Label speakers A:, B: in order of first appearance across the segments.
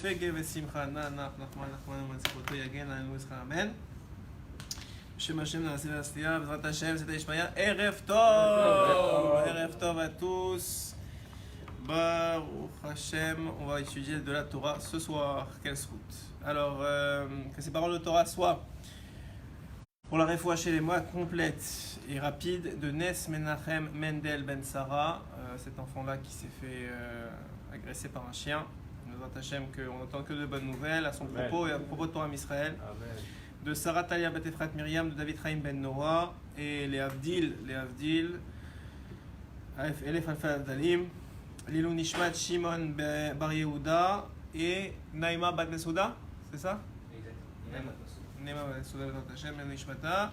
A: פגה ושמחה, נח, נחמן, מנצחותו יגן עלינו יזכר אמן. בשם השם נעשה והסליחה, בעזרת השם, c'est Ishmael. ערב טוב! ערב טוב à tous. Baruch Hashem, on va étudier de la Torah ce soir. Quelle route. Alors, que ces paroles de Torah soient pour la réfoua chez les mois complète et rapide de Nes Menachem Mendel Ben Sarah, cet enfant-là qui s'est fait agresser par un chien. Nous Hashem qu'on n'entend que de bonnes nouvelles à son propos et à propos de Torah Israël. De Sarah Talia Bet Efrat Miriam, de David Chaim Ben Noah et les Avdil, Elef Alfa Dalim, Lilou Nishmat Shimon Bar Yehuda et Naïma Bat Nesouda, c'est ça? Naïma Bat Nesouda, Bezrat Hashem, Lilou Nishmata.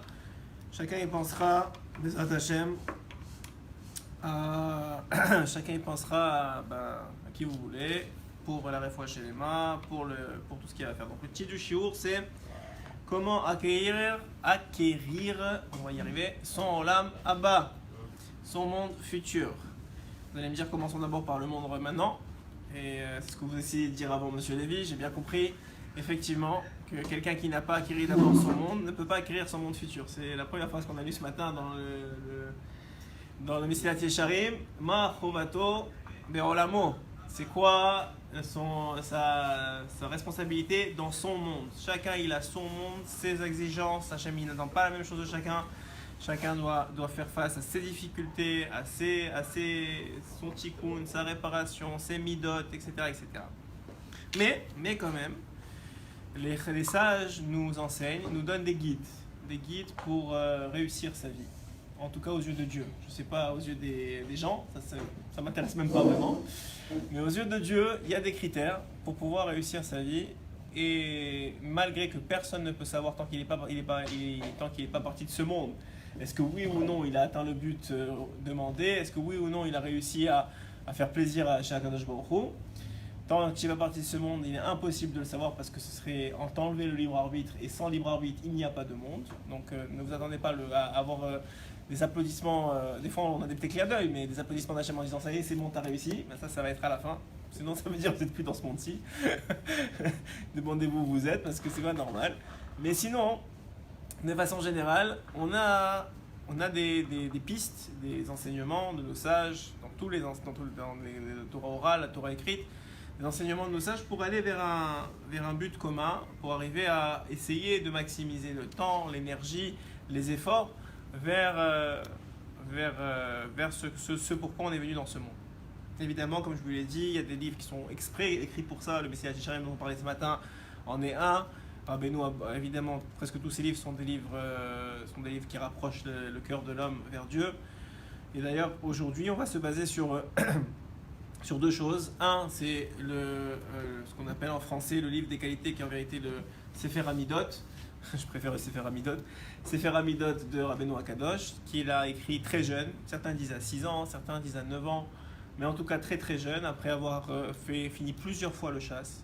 A: Chacun y pensera, Bezrat Hashem, chacun y pensera à qui vous voulez, pour la réfoua chez les mains, pour tout ce qu'il y a à faire. Donc le titre du shiur c'est comment acquérir, on va y arriver, son olam haba, son monde futur. Vous allez me dire commençons d'abord par le monde maintenant. Et c'est ce que vous essayez de dire avant Monsieur Lévy. J'ai bien compris effectivement que quelqu'un qui n'a pas acquis d'abord son monde ne peut pas acquérir son monde futur. C'est la première phrase qu'on a lue ce matin dans le Mesilat Yesharim. Ma chovato be'olamo. C'est quoi sa responsabilité dans son monde. Chacun il a son monde, ses exigences. Hachem il n'attend pas la même chose de chacun. Chacun doit faire face à ses difficultés, à son tikkun, sa réparation, ses midot, etc. etc. Mais quand même, les sages nous enseignent, nous donnent des guides pour réussir sa vie. En tout cas aux yeux de Dieu. Je ne sais pas aux yeux des gens, ça m'intéresse même pas vraiment. Mais aux yeux de Dieu, il y a des critères pour pouvoir réussir sa vie. Et malgré que personne ne peut savoir tant qu'il n'est pas parti de ce monde, est-ce que oui ou non il a atteint le but demandé, est-ce que oui ou non il a réussi à faire plaisir à Akadosh Baruch Hu. Tant qu'il n'est pas parti de ce monde, il est impossible de le savoir parce que ce serait enlever le libre arbitre, et sans libre arbitre il n'y a pas de monde. Donc ne vous attendez pas à avoir des applaudissements, des fois on a des petits clins d'œil, mais des applaudissements d'Hachem en disant ça y est c'est bon t'as réussi, mais ça va être à la fin. Sinon ça veut dire que vous n'êtes plus dans ce monde-ci. Demandez-vous où vous êtes parce que c'est pas normal. Mais sinon, de façon générale, on a des pistes, des enseignements de nos sages, dans les Torah orale, la Torah écrite, des enseignements de nos sages pour aller vers un but commun, pour arriver à essayer de maximiser le temps, l'énergie, les efforts vers ce pourquoi on est venu dans ce monde. Évidemment, comme je vous l'ai dit, il y a des livres qui sont exprès écrits pour ça. Le Mesilat Yesharim dont on parlait ce matin en est un. Rabbeinu, évidemment, presque tous ces livres sont des livres qui rapprochent le cœur de l'homme vers Dieu. Et d'ailleurs, aujourd'hui, on va se baser sur deux choses. Un, c'est ce qu'on appelle en français le livre des qualités, qui est en vérité le Sefer Hamidot. Je préfère le Sefer Hamidot. Sefer Hamidot de Rabbeinu Akadosh, qu'il a écrit très jeune. Certains disent à 6 ans, certains disent à 9 ans. Mais en tout cas très très jeune, après avoir fini plusieurs fois le chasse.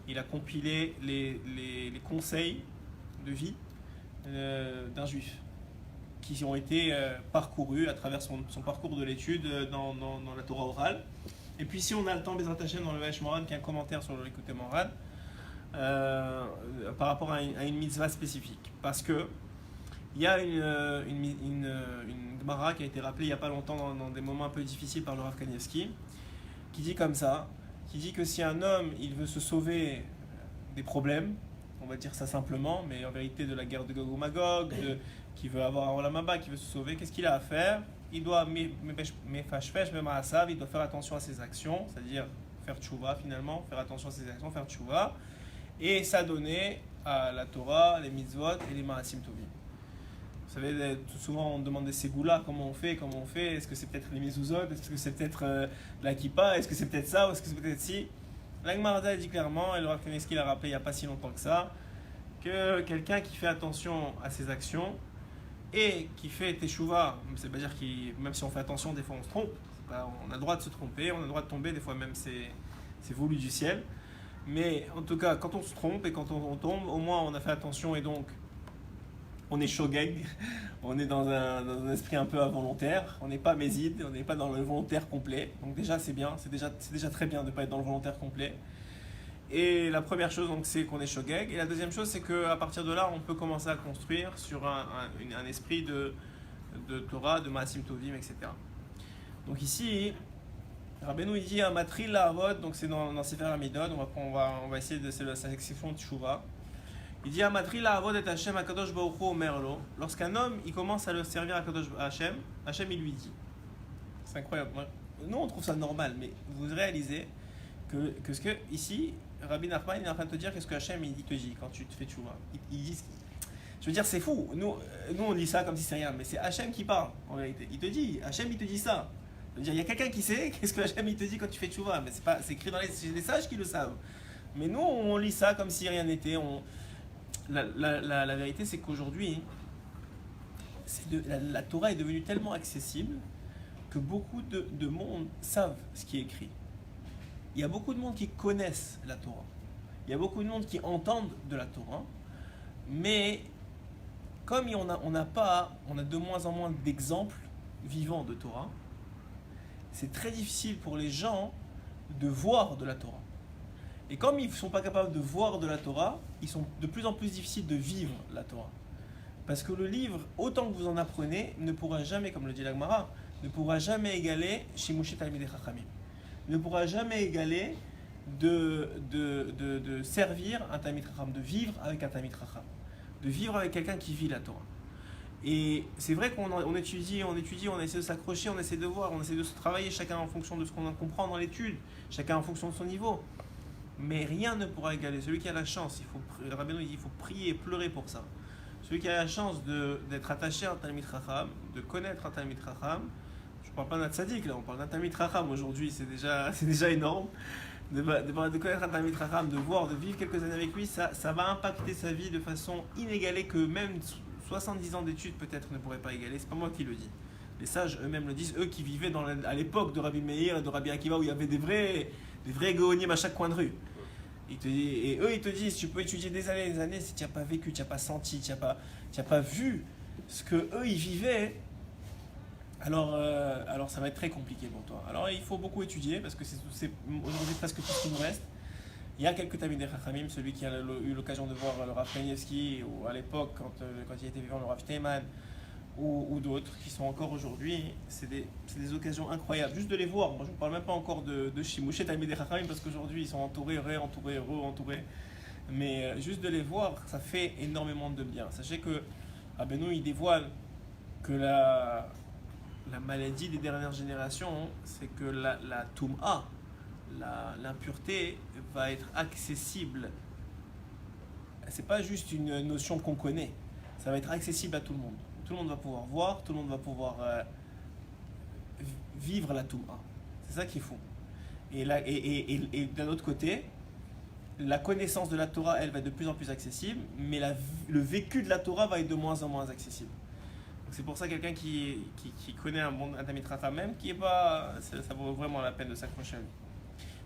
A: Il a compilé les conseils de vie d'un juif qui ont été parcourus à travers son parcours de l'étude dans la Torah orale. Et puis si on a le temps, Bezrat Hashem, dans le Vesh Moran, qui est un commentaire sur le Likutei Moharan, par rapport à une mitzvah spécifique. Parce que il y a une Gemara qui a été rappelée il n'y a pas longtemps dans des moments un peu difficiles par le Rav Kanievski, qui dit comme ça, qui dit que si un homme il veut se sauver des problèmes, on va dire ça simplement, mais en vérité de la guerre de Gog ou Magog, qui veut avoir un Olam Haba, qui veut se sauver, qu'est-ce qu'il a à faire? Il doit il doit faire attention à ses actions, c'est-à-dire faire tchouva finalement, faire attention à ses actions, faire tchouva, et s'adonner à la Torah, les mitzvot et les ma'asim tovim. Vous savez, souvent on demande des ségoulas, comment on fait, est-ce que c'est peut-être les mezuzot, est-ce que c'est peut-être la kippa, est-ce que c'est peut-être ça, ou est-ce que c'est peut-être ci. La Gemara dit clairement, et le Rav Kanievski l'a rappelé il n'y a pas si longtemps que ça, que quelqu'un qui fait attention à ses actions et qui fait teshuva, c'est-à-dire même si on fait attention, des fois on se trompe, on a le droit de se tromper, on a le droit de tomber, des fois même c'est voulu du ciel, mais en tout cas quand on se trompe et quand on tombe, au moins on a fait attention et donc on est shogeg, on est dans un esprit un peu involontaire, on n'est pas méside, on n'est pas dans le volontaire complet. Donc déjà c'est bien, c'est déjà très bien de ne pas être dans le volontaire complet. Et la première chose, donc, c'est qu'on est shogeg. Et la deuxième chose, c'est qu'à partir de là, on peut commencer à construire sur un esprit de Torah, de Maasim Tovim, etc. Donc ici, Rabbeinu il dit à Matril la Avod, donc c'est dans Sefer Hamidot, on va essayer de, c'est la section de Teshuvah. Il dit à Matril la Avod et Hashem Akadosh Baruch Hu Merlo. Lorsqu'un homme il commence à le servir à Kadosh Hashem, Hashem il lui dit. C'est incroyable. Nous on trouve ça normal, mais vous réalisez que ce que ici, Rabbi Nachman il est en train de te dire qu'est-ce que Hashem il te dit quand tu te fais Teshuvah. Il dit, je veux dire c'est fou. Nous on dit ça comme si c'est rien, mais c'est Hashem qui parle en vérité. Il te dit, Hashem il te dit ça. Il y a quelqu'un qui sait qu'est-ce que Hashem il te dit quand tu fais tchouva, mais c'est écrit dans les sages qui le savent. Mais nous, on lit ça comme si rien n'était. La vérité, c'est qu'aujourd'hui, la Torah est devenue tellement accessible que beaucoup de monde savent ce qui est écrit. Il y a beaucoup de monde qui connaissent la Torah. Il y a beaucoup de monde qui entendent de la Torah. Mais comme on a de moins en moins d'exemples vivants de Torah, c'est très difficile pour les gens de voir de la Torah. Et comme ils ne sont pas capables de voir de la Torah, ils sont de plus en plus difficiles de vivre la Torah. Parce que le livre, autant que vous en apprenez, ne pourra jamais, comme le dit la Gemara, ne pourra jamais égaler Shimushi Talmidei Chachamim. Ne pourra jamais égaler de servir un Talmid Chacham, de vivre avec un Talmid Chacham, de vivre avec quelqu'un qui vit la Torah. Et c'est vrai qu'on étudie, on essaie de s'accrocher, on essaie de voir, on essaie de se travailler, chacun en fonction de ce qu'on comprend dans l'étude, chacun en fonction de son niveau. Mais rien ne pourra égaler. Celui qui a la chance, Rabbeinu dit, il faut prier, pleurer pour ça. Celui qui a la chance d'être attaché à un Talmid Chacham, de connaître un Talmid Chacham, je ne parle pas d'un tzaddik là, on parle d'un Talmid Chacham aujourd'hui, c'est déjà énorme. De connaître un Talmid Chacham, de voir, de vivre quelques années avec lui, ça va impacter sa vie de façon inégalée que même 70 ans d'études peut-être ne pourraient pas égaler. C'est pas moi qui le dis. Les sages eux-mêmes le disent, eux qui vivaient à l'époque de Rabbi Meir et de Rabbi Akiva où il y avait des vrais géonim à chaque coin de rue. Et eux ils te disent, tu peux étudier des années, si tu n'as pas vécu, tu n'as pas senti, tu n'as pas vu ce que eux ils vivaient, alors ça va être très compliqué pour toi. Alors il faut beaucoup étudier parce que c'est aujourd'hui presque tout ce qui nous reste. Il y a quelques Talmidei Chachamim, celui qui a eu l'occasion de voir le Rav Kanievski, ou à l'époque, quand il était vivant, le Rav Steinman, ou d'autres qui sont encore aujourd'hui, c'est des occasions incroyables. Juste de les voir, moi je ne parle même pas encore de Shimushi Talmidei Chachamim, parce qu'aujourd'hui ils sont entourés, entourés. Mais juste de les voir, ça fait énormément de bien. Sachez que Rabbeinu il dévoile que la maladie des dernières générations, c'est que la Tum'a, l'impureté va être accessible. C'est pas juste une notion qu'on connaît, ça va être accessible à tout le monde. Tout le monde va pouvoir voir, tout le monde va pouvoir vivre la Touma. C'est ça qui est fou. Et d'un autre côté, la connaissance de la Torah, elle va être de plus en plus accessible, mais le vécu de la Torah va être de moins en moins accessible. Donc c'est pour ça quelqu'un qui connaît un Talmid Chacham même, ça vaut vraiment la peine de s'accrocher à lui.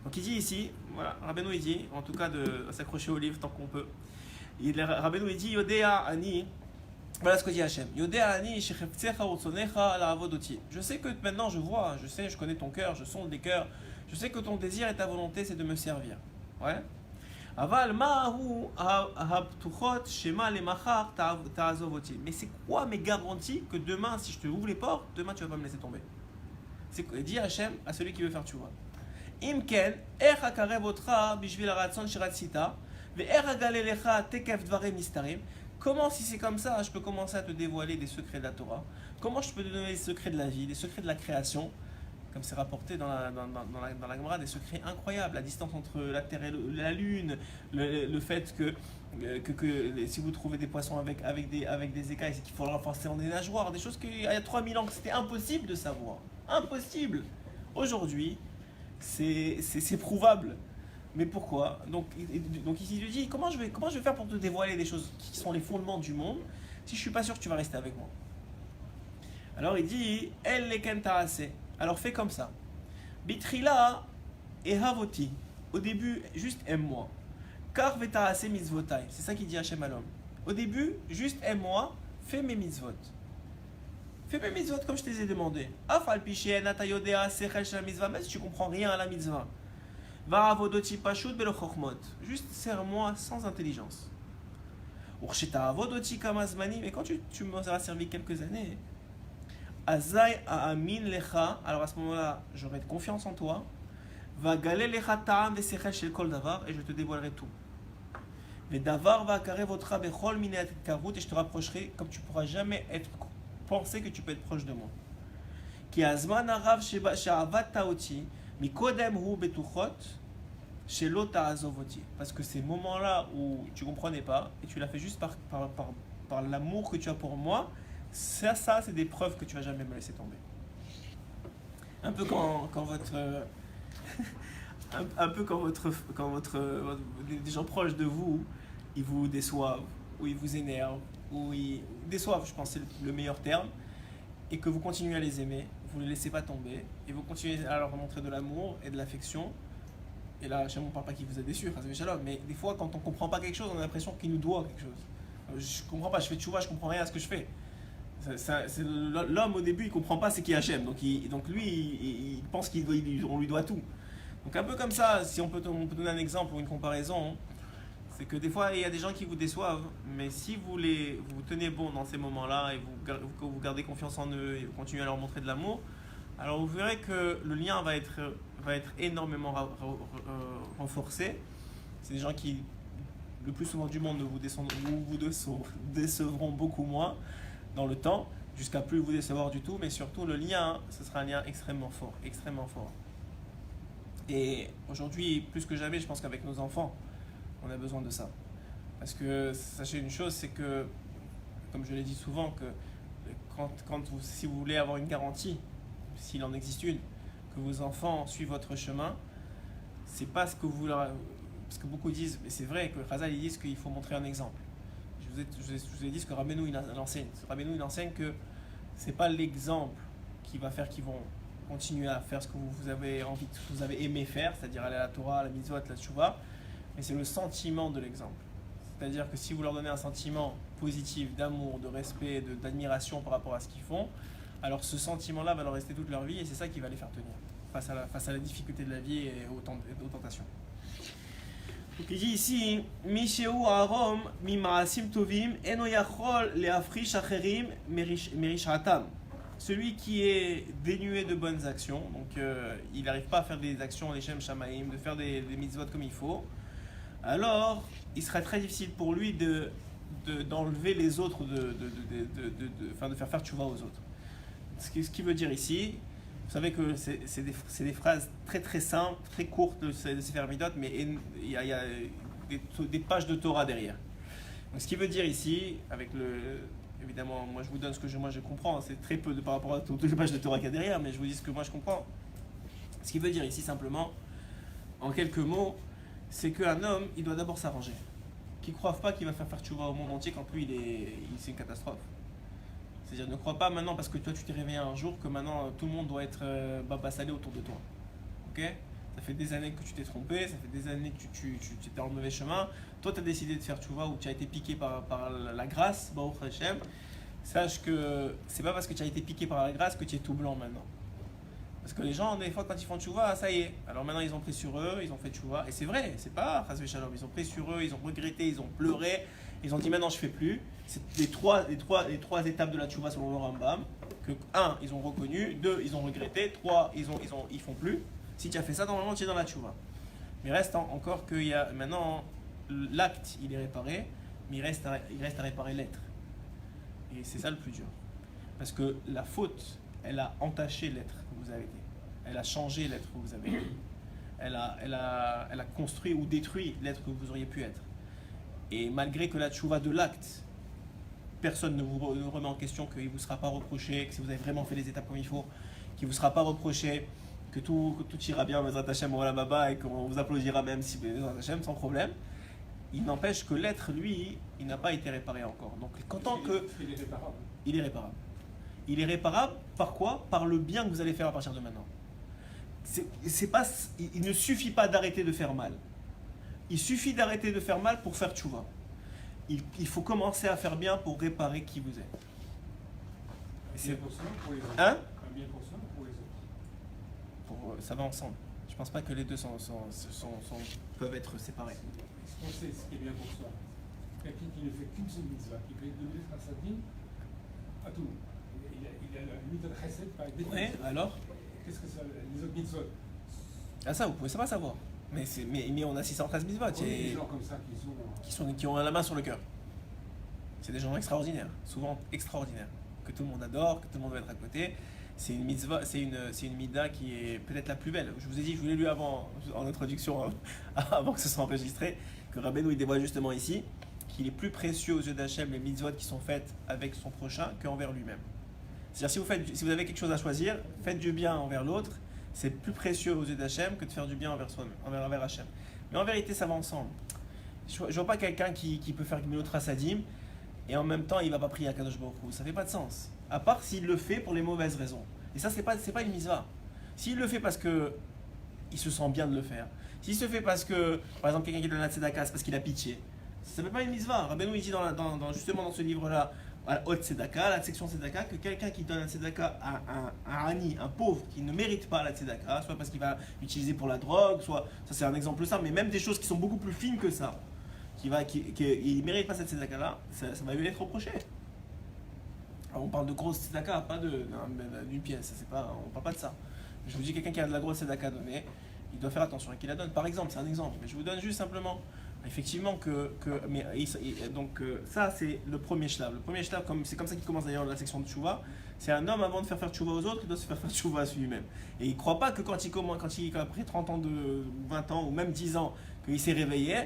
A: Donc il dit ici, voilà, Rabbeinu il dit, en tout cas de s'accrocher au livre tant qu'on peut. Rabbeinu il dit, Yodea Ani, voilà ce que dit Hachem. Yodea Ani, Shecheptsecha Urtsonecha la Avodoti. Je sais que maintenant je vois, je connais ton cœur, je sonde les cœurs, je sais que ton désir et ta volonté c'est de me servir. Ouais. Aval ma'ahu habtuchot shema lemachar ta'azovoti. Mais c'est quoi mes garanties que demain, si je te ouvre les portes, demain tu vas pas me laisser tomber? Dit Hachem à celui qui veut faire tchouva. Imken, איך אקרב אותך בשביל הרצון שרצית, ואיך אגלה לך תקף דברים נסתרים. Comment, si c'est comme ça, je peux commencer à te dévoiler des secrets de la Torah? Comment je peux te donner les secrets de la vie, des secrets de la création? Comme c'est rapporté dans la Gemara, des secrets incroyables, la distance entre la terre et la lune, le fait que si vous trouvez des poissons avec des écailles, c'est qu'il faudra forcer en des nageoires, des choses qu'il y a 3000 ans que c'était impossible de savoir. Impossible. Aujourd'hui, c'est prouvable. Mais pourquoi? Donc ici il lui dit, comment je vais faire pour te dévoiler des choses qui sont les fondements du monde si je ne suis pas sûr que tu vas rester avec moi? Alors il dit, El leken ta'ase. Alors fais comme ça. Bitrila et havoti. Au début, juste aime-moi. Kar veta'ase mitzvotai. C'est ça qu'il dit Hachem à l'homme. Au début, juste aime-moi, fais mes mitzvot. Fais mes mitzvot comme je te les ai demandé. Afal piché natayodea sechel shel mitzvah. Même si tu comprends rien à la mitzvah. Va avodoti pashut belo chokhmot. Juste sers-moi sans intelligence. Urshita avodoti kamazmani. Mais quand tu m'auras servi quelques années, azai amin lecha. Alors à ce moment-là, j'aurai confiance en toi. Va galer lecha ta'am vesechel shel kol davar. Et je te dévoilerai tout. Mais davar va carrer votre bechol minet karut. Et je te rapprocherai comme tu pourras jamais penser que tu peux être proche de moi. Ki azman arav she'avat ta'oti. Mikodem hu betuchot shelo ta'azovoti. Parce que ces moments-là où tu ne comprenais pas et tu l'as fait juste par l'amour que tu as pour moi, ça c'est des preuves que tu vas jamais me laisser tomber. Un peu quand votre un peu quand des gens proches de vous, ils vous déçoivent ou ils vous énervent ou ils déçoivent, je pense que c'est le meilleur terme, et que vous continuez à les aimer, vous ne les laissez pas tomber et vous continuez à leur montrer de l'amour et de l'affection. Et là, chez moi, on ne parle pas qu'il vous a déçu, mais des fois, quand on ne comprend pas quelque chose, on a l'impression qu'il nous doit quelque chose. Je ne comprends pas, je fais tchouva, je ne comprends rien à ce que je fais. L'homme, au début, il ne comprend pas ce qui est Hachem. Donc lui, il pense qu'on lui doit tout. Donc un peu comme ça, si on peut donner un exemple ou une comparaison, c'est que des fois, il y a des gens qui vous déçoivent, mais si vous tenez bon dans ces moments-là et vous gardez confiance en eux et vous continuez à leur montrer de l'amour, alors vous verrez que le lien va être énormément renforcé. C'est des gens qui, le plus souvent du monde, vous décevront beaucoup moins dans le temps, jusqu'à plus vous décevoir du tout, mais surtout le lien, ce sera un lien extrêmement fort, extrêmement fort. Et aujourd'hui, plus que jamais, je pense qu'avec nos enfants, on a besoin de ça. Parce que sachez une chose, c'est que, comme je l'ai dit souvent, que si vous voulez avoir une garantie, s'il en existe une, que vos enfants suivent votre chemin, c'est pas ce que vous leur... Parce que beaucoup disent, mais c'est vrai que Chazal ils disent qu'il faut montrer un exemple. Je vous ai dit ce que Rabbeinu il enseigne. Rabbeinu il enseigne que c'est pas l'exemple qui va faire qu'ils vont continuer à faire ce que vous avez envie, ce que vous avez aimé faire, c'est-à-dire aller à la Torah, à la mitzvot, la tchouva, mais c'est le sentiment de l'exemple. C'est-à-dire que si vous leur donnez un sentiment positif, d'amour, de respect, d'admiration par rapport à ce qu'ils font, alors ce sentiment-là va leur rester toute leur vie et c'est ça qui va les faire tenir face à la difficulté de la vie et aux tentations. Donc il dit ici, Mishéu Arom Mimaasim Tovim Eno Yachol Leafrish Acherim Merishatam. Celui qui est dénué de bonnes actions, donc il n'arrive pas à faire des actions les Shem Shamaim, de faire des mitzvot comme il faut, alors il serait très difficile pour lui d'enlever les autres, de faire tchouva aux autres. Ce qui veut dire ici, vous savez que c'est des phrases très très simples, très courtes de Sefer Midot, mais il y a des pages de Torah derrière. Donc ce qui veut dire ici, évidemment, moi je vous donne ce que je comprends, c'est très peu par rapport à toutes les pages de Torah qu'il y a derrière, mais je vous dis ce que moi je comprends. Ce qui veut dire ici simplement, en quelques mots, c'est qu'un homme, il doit d'abord s'arranger. Qu'il ne croit pas qu'il va faire tchouva au monde entier quand lui, c'est une catastrophe. C'est-à-dire, ne crois pas maintenant parce que toi tu t'es réveillé un jour que maintenant tout le monde doit être baba salé autour de toi. Ok ? Ça fait des années que tu t'es trompé, ça fait des années que tu étais dans le mauvais chemin. Toi tu as décidé de faire tchouva ou tu as été piqué par la grâce, Baruch Hashem. Sache que c'est pas parce que tu as été piqué par la grâce que tu es tout blanc maintenant. Parce que les gens, des fois, quand ils font tchouva, ça y est. Alors maintenant, ils ont pris sur eux, ils ont fait tchouva. Et c'est vrai, c'est pas Chas v'Shalom. Ils ont pris sur eux, ils ont regretté, ils ont pleuré. Ils ont dit maintenant, je fais plus. C'est les trois étapes de la tchouva selon le Rambam. Que 1, ils ont reconnu. 2, ils ont regretté. 3, ils font plus. Si tu as fait ça, normalement, tu es dans la tchouva. Mais il reste encore que maintenant, l'acte, il est réparé. Mais il reste à réparer l'être. Et c'est ça le plus dur. Parce que la faute, elle a entaché l'être que vous avez été. Elle a changé l'être que vous avez été. Elle a construit ou détruit l'être que vous auriez pu être. Et malgré que la tchouva de l'acte, personne ne vous remet en question, qu'il ne vous sera pas reproché, que si vous avez vraiment fait les étapes comme il faut, qu'il ne vous sera pas reproché, que tout ira bien, Bezrat Hashem, voilà Baba, et qu'on vous applaudira même si Bezrat Hashem, sans problème. Il n'empêche que l'être, lui, il n'a pas été réparé encore. Donc, tant que... Il est réparable. Il est réparable. Il est réparable par quoi ? Par le bien que vous allez faire à partir de maintenant. Il ne suffit pas d'arrêter de faire mal. Il suffit d'arrêter de faire mal pour faire tchouva. Il faut commencer à faire bien pour réparer qui vous êtes.
B: Un bien pour soi ou pour les autres ?
A: Hein ? Un bien pour soi ou pour les autres ? Ça va ensemble. Je pense pas que les deux peuvent être séparés.
B: Ce qu'on sait, ce qui est bien pour soi, quelqu'un qui ne fait qu'une seule mitzvah, qui fait 2 minutes à Sadim, à tout. Il a la limite de chesed par définition.
A: Oui, alors
B: Qu'est-ce que ça, les autres mitzvot?
A: Ah ça, vous pouvez pas savoir. Mais on a 613 mitzvot.
B: Il y a des gens comme ça
A: qui ont la main sur le cœur. C'est des gens extraordinaires, souvent extraordinaires, que tout le monde adore, que tout le monde veut être à côté. C'est une mitzvah, c'est une mida qui est peut-être la plus belle. Je vous ai dit, je vous l'ai lu avant, en introduction, avant que ce soit enregistré, que Rabbeinu il dévoile justement ici qu'il est plus précieux aux yeux d'Hachem les mitzvot qui sont faites avec son prochain qu'envers lui-même. C'est-à-dire si vous avez quelque chose à choisir, faites du bien envers l'autre, c'est plus précieux aux yeux d'Hachem que de faire du bien envers soi-même, envers Hachem. Mais en vérité, ça va ensemble. Je vois pas quelqu'un qui peut faire Gmilut Rasadim et en même temps il va pas prier à Kadosh Baruch Hu. Ça fait pas de sens. À part s'il le fait pour les mauvaises raisons. Et ça, c'est pas une mitzvah. S'il le fait parce que il se sent bien de le faire, s'il se fait parce que, par exemple, quelqu'un qui donne la tzedaka, c'est parce qu'il a pitié, ça ne fait pas une mitzvah. Rabbeinu il dit justement dans ce livre-là, à la haute tzedaka, la section tzedaka, que quelqu'un qui donne la tzedaka à un ani, un pauvre qui ne mérite pas la tzedaka, soit parce qu'il va l'utiliser pour la drogue, soit, ça c'est un exemple simple, mais même des choses qui sont beaucoup plus fines que ça, il ne mérite pas cette tzedaka-là, ça va lui être reproché. Alors on parle de grosse tzedaka, pas d'une pièce, on ne parle pas de ça. Je vous dis, quelqu'un qui a de la grosse tzedaka donnée, il doit faire attention à qui la donne. Par exemple, c'est un exemple, mais je vous donne juste simplement, effectivement, ça c'est le premier shlav. Le premier shlav, c'est comme ça qu'il commence d'ailleurs la section de tchouva, c'est un homme avant de faire tchouva aux autres, il doit se faire tchouva à lui-même. Et il ne croit pas que après 30 ans, 20 ans ou même 10 ans, qu'il s'est réveillé,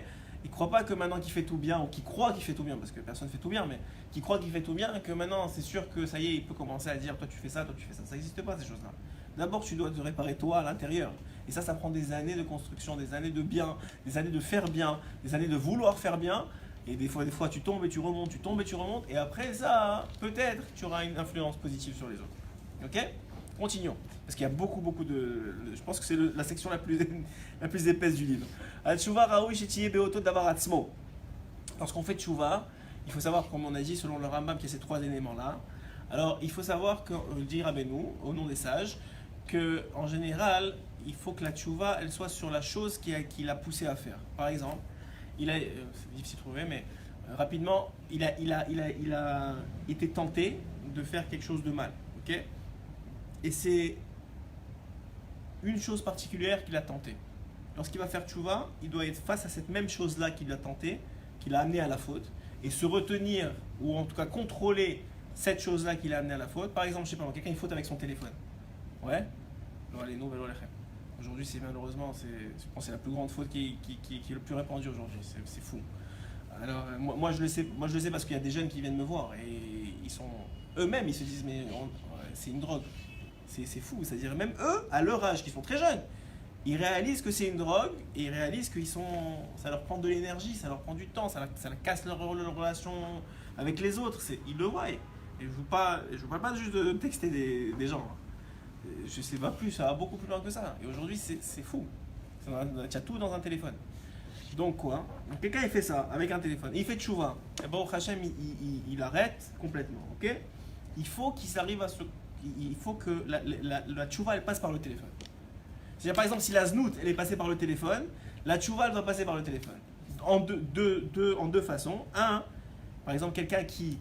A: il ne croit pas que maintenant qu'il fait tout bien, ou qu'il croit qu'il fait tout bien, parce que personne ne fait tout bien, mais qu'il croit qu'il fait tout bien, que maintenant c'est sûr que ça y est, il peut commencer à dire toi tu fais ça, toi tu fais ça. Ça n'existe pas ces choses-là. D'abord tu dois te réparer toi à l'intérieur. Et ça prend des années de construction, des années de bien, des années de faire bien, des années de vouloir faire bien. Et des fois tu tombes et tu remontes, et après ça, peut-être tu auras une influence positive sur les autres. Ok ? Continuons. Parce qu'il y a beaucoup de... Je pense que c'est la section la plus épaisse du livre. Al-Tshuva Raoui Shetiye Beoto Davaratzmo. Lorsqu'on fait Tshuva, il faut savoir, comme on a dit, selon le Rambam, qu'il y a ces 3 éléments-là. Alors, il faut savoir, que dit Rabbeinu, au nom des sages, qu'en général, il faut que la Tshuva, elle soit sur la chose qui l'a poussé à faire. Par exemple, c'est difficile de trouver, mais rapidement, il a été tenté de faire quelque chose de mal. Ok ? Et c'est une chose particulière qu'il a tenté. Lorsqu'il va faire tchouva, il doit être face à cette même chose-là qu'il a tenté, qui l'a amené à la faute, et se retenir, ou en tout cas contrôler cette chose-là qui l'a amené à la faute. Par exemple, je sais pas, quelqu'un il faute avec son téléphone. Ouais. Aujourd'hui, c'est malheureusement, je pense que c'est la plus grande faute qui est le plus répandue aujourd'hui. C'est fou. Alors, moi je le sais parce qu'il y a des jeunes qui viennent me voir et ils sont eux-mêmes, ils se disent mais c'est une drogue. C'est fou, c'est-à-dire même eux, à leur âge, qui sont très jeunes, ils réalisent que c'est une drogue et ils réalisent que ça leur prend de l'énergie, ça leur prend du temps, ça casse leur relation avec les autres. Ils le voient. Et je vous parle pas juste de texter des gens. Je sais pas plus, ça va beaucoup plus loin que ça. Et aujourd'hui, c'est fou. Tu as tout dans un téléphone. Donc quoi ? Donc, quelqu'un il fait ça avec un téléphone, il fait tchouva. Et bon, Hachem il arrête complètement. Ok ? Il faut que la tchouva elle passe par le téléphone. C'est-à-dire par exemple si la znout elle est passée par le téléphone, la tchouva elle doit passer par le téléphone. En deux façons. Un, par exemple quelqu'un qui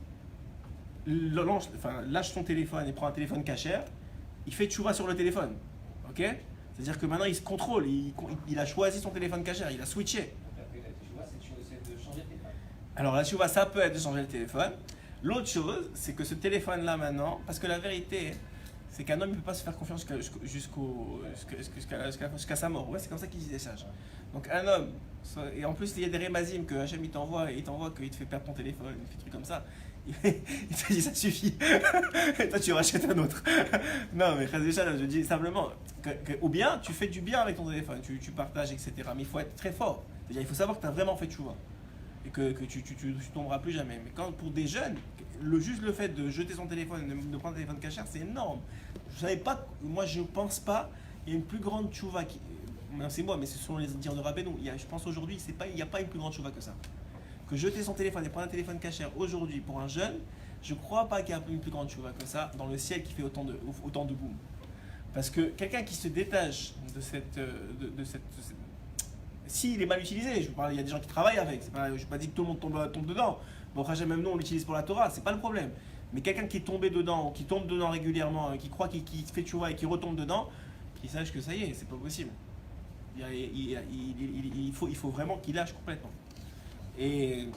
A: lâche son téléphone et prend un téléphone cachère, il fait tchouva sur le téléphone. Ok ? C'est-à-dire que maintenant il se contrôle, il a choisi son téléphone cachère, il a switché.
C: C'est de changer de téléphone.
A: Alors la tchouva ça peut être de changer le téléphone. L'autre chose, c'est que ce téléphone-là maintenant, parce que la vérité, c'est qu'un homme ne peut pas se faire confiance jusqu'à sa mort. Ouais, c'est comme ça qu'ils disent les sages. Donc un homme, et en plus il y a des rémazim que Hachem il t'envoie qu'il te fait perdre ton téléphone, il fait des trucs comme ça. Il te dit ça suffit, et toi tu rachètes un autre. Non mais je dis simplement, ou bien tu fais du bien avec ton téléphone, tu partages, etc. Mais il faut être très fort. C'est-à-dire il faut savoir que tu as vraiment fait tchouva. Et que tu tomberas plus jamais. Mais pour des jeunes, juste le fait de jeter son téléphone, de prendre un téléphone cachère, c'est énorme. Moi je pense pas, il y a une plus grande tchouva c'est moi, mais ce sont les dires de Rabbeinu. Je pense aujourd'hui, il n'y a pas une plus grande tchouva que ça. Que jeter son téléphone et prendre un téléphone cachère aujourd'hui pour un jeune, je crois pas qu'il y a une plus grande tchouva que ça dans le ciel qui fait autant de boum. Parce que quelqu'un qui se détache de cette s'il est mal utilisé, il y a des gens qui travaillent avec, je n'ai pas dit que tout le monde tombe dedans. Bon, même nous on l'utilise pour la Torah, c'est pas le problème. Mais quelqu'un qui est tombé dedans, ou qui tombe dedans régulièrement, qui croit qu'il fait tchouva et qui retombe dedans, qu'il sache que ça y est, c'est pas possible. Il faut vraiment qu'il lâche complètement. Et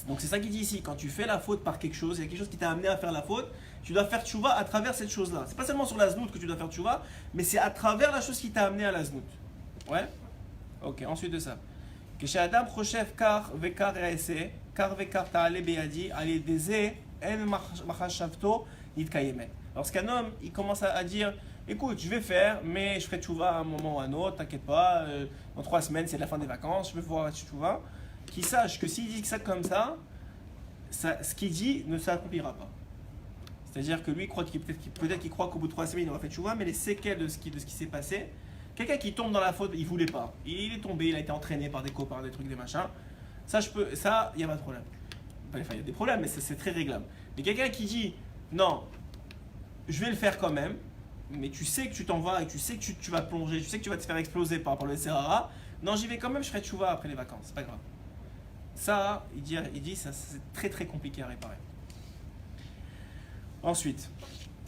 A: donc c'est ça qu'il dit ici, quand tu fais la faute par quelque chose, il y a quelque chose qui t'a amené à faire la faute, tu dois faire tchouva à travers cette chose-là. C'est pas seulement sur la znout que tu dois faire tchouva, mais c'est à travers la chose qui t'a amené à la znout. Ouais. Ok, ensuite de ça. Adam Choshev kar vekar re'ese, kar vekar ta'ale beyadi, ale deze, en machashavto, nitkayemet. Lorsqu'un homme, il commence à dire, écoute, je vais faire, mais je ferai tchouva à un moment ou à un autre, t'inquiète pas, dans 3 semaines, c'est la fin des vacances, je vais voir tchouva. Qu'il sache que s'il dit ça comme ça, ce qu'il dit ne s'accomplira pas. C'est-à-dire que lui, peut-être qu'il croit qu'au bout de 3 semaines, il aura fait tchouva, mais les séquelles de ce qui s'est passé, quelqu'un qui tombe dans la faute, il voulait pas. Il est tombé, il a été entraîné par des copains, des trucs, des machins. Ça, il n'y a pas de problème. Enfin, il y a des problèmes, mais c'est très réglable. Mais quelqu'un qui dit, non, je vais le faire quand même, mais tu sais que tu t'en vas et tu sais que tu vas plonger, tu sais que tu vas te faire exploser par rapport au Serrara, non, j'y vais quand même, je ferai tchouva après les vacances, c'est pas grave. Ça, il dit ça, c'est très très compliqué à réparer. Ensuite,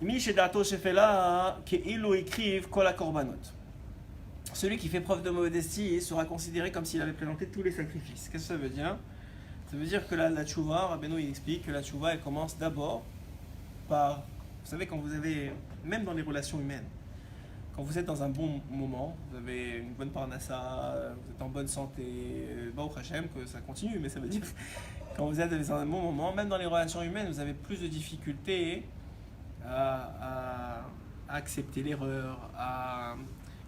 A: Mishedato Shefela, Keilo écrive Kola Korbanot. Celui qui fait preuve de modestie sera considéré comme s'il avait présenté tous les sacrifices. Qu'est-ce que ça veut dire? Ça veut dire que la tchouva, Rabbeinu il explique que la tchouva elle commence d'abord par, vous savez, quand vous avez, même dans les relations humaines, quand vous êtes dans un bon moment, vous avez une bonne parnassa, vous êtes en bonne santé, Baruch Hashem, que ça continue, mais ça veut dire quand vous êtes dans un bon moment, même dans les relations humaines, vous avez plus de difficultés à accepter l'erreur,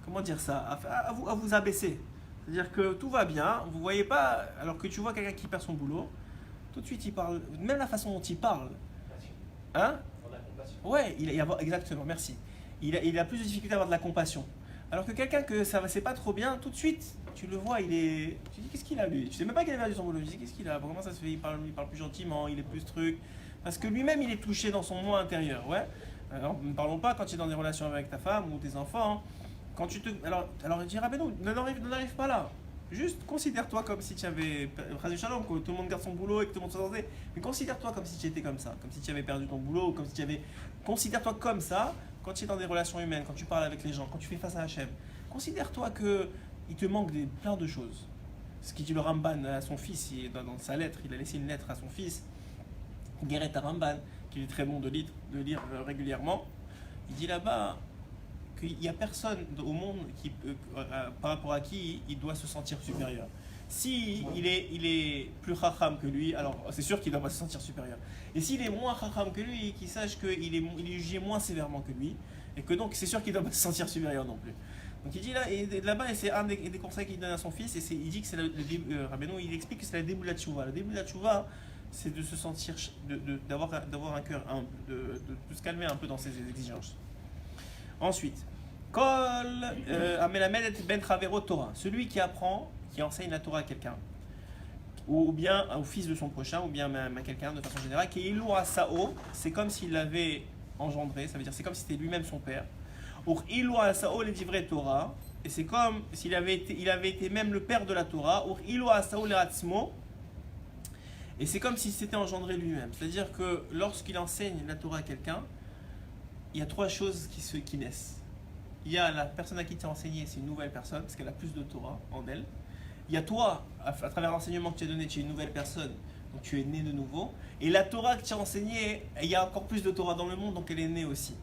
A: comment dire ça, à vous abaisser. C'est-à-dire que tout va bien, vous voyez pas, alors que tu vois quelqu'un qui perd son boulot, tout de suite il parle, même la façon dont il parle. Hein?
C: Pour la compassion.
A: Ouais, exactement, merci. Il a plus de difficulté à avoir de la compassion. Alors que quelqu'un que ça c'est pas trop bien, tout de suite, tu le vois, tu dis qu'est-ce qu'il a lui? Tu sais même pas qu'il a perdu son boulot, tu dis qu'est-ce qu'il a? Comment ça se fait? Il parle plus gentiment, il est plus truc. Parce que lui-même il est touché dans son moi intérieur, ouais. Alors ne parlons pas quand tu es dans des relations avec ta femme ou tes enfants. Hein. Quand tu te. Alors il dit Rabbeinu, n'arrive pas là. Juste considère-toi comme si tu avais. Shalom, que tout le monde garde son boulot et que tout le monde se sentait. Mais considère-toi comme si tu étais comme ça, comme si tu avais perdu ton boulot, ou comme si tu avais. Considère-toi comme ça quand tu es dans des relations humaines, quand tu parles avec les gens, quand tu fais face à Hachem. Considère-toi qu'il te manque plein de choses. Ce qui dit le Ramban à son fils, dans sa lettre, il a laissé une lettre à son fils, Guéret à Ramban, qu'il est très bon de lire régulièrement. Il dit là-bas qu'il n'y a personne au monde par rapport à qui il doit se sentir supérieur. Si il est plus chacham que lui, alors c'est sûr qu'il ne doit pas se sentir supérieur. Et s'il est moins chacham que lui, qu'il sache qu'il est jugé moins sévèrement que lui, et que donc c'est sûr qu'il ne doit pas se sentir supérieur non plus. Donc il dit là-bas, et c'est un des conseils qu'il donne à son fils, et il dit que c'est Rabbeinu, il explique que c'est la début de la tchouva. Le début de la tchouva, c'est de se sentir, d'avoir un cœur humble, de se calmer un peu dans ses exigences. Ensuite, Kol Amelamed ben Chavero Torah, celui qui apprend, qui enseigne la Torah à quelqu'un, ou bien au fils de son prochain, ou bien même à quelqu'un de façon générale, qui est Ilou Asao, c'est comme s'il l'avait engendré, ça veut dire c'est comme si c'était lui-même son père. Ou Ilou Asao les divrei Torah, et c'est comme s'il avait été même le père de la Torah. Ou Ilou Asao les Ratzmo, et c'est comme s'il s'était engendré lui-même. C'est-à-dire que lorsqu'il enseigne la Torah à quelqu'un, il y a 3 choses qui naissent. Il y a la personne à qui tu as enseigné, c'est une nouvelle personne, parce qu'elle a plus de Torah en elle. Il y a toi, à travers l'enseignement que tu as donné, tu es une nouvelle personne, donc tu es né de nouveau. Et la Torah que tu as enseignée, il y a encore plus de Torah dans le monde, donc elle est née aussi.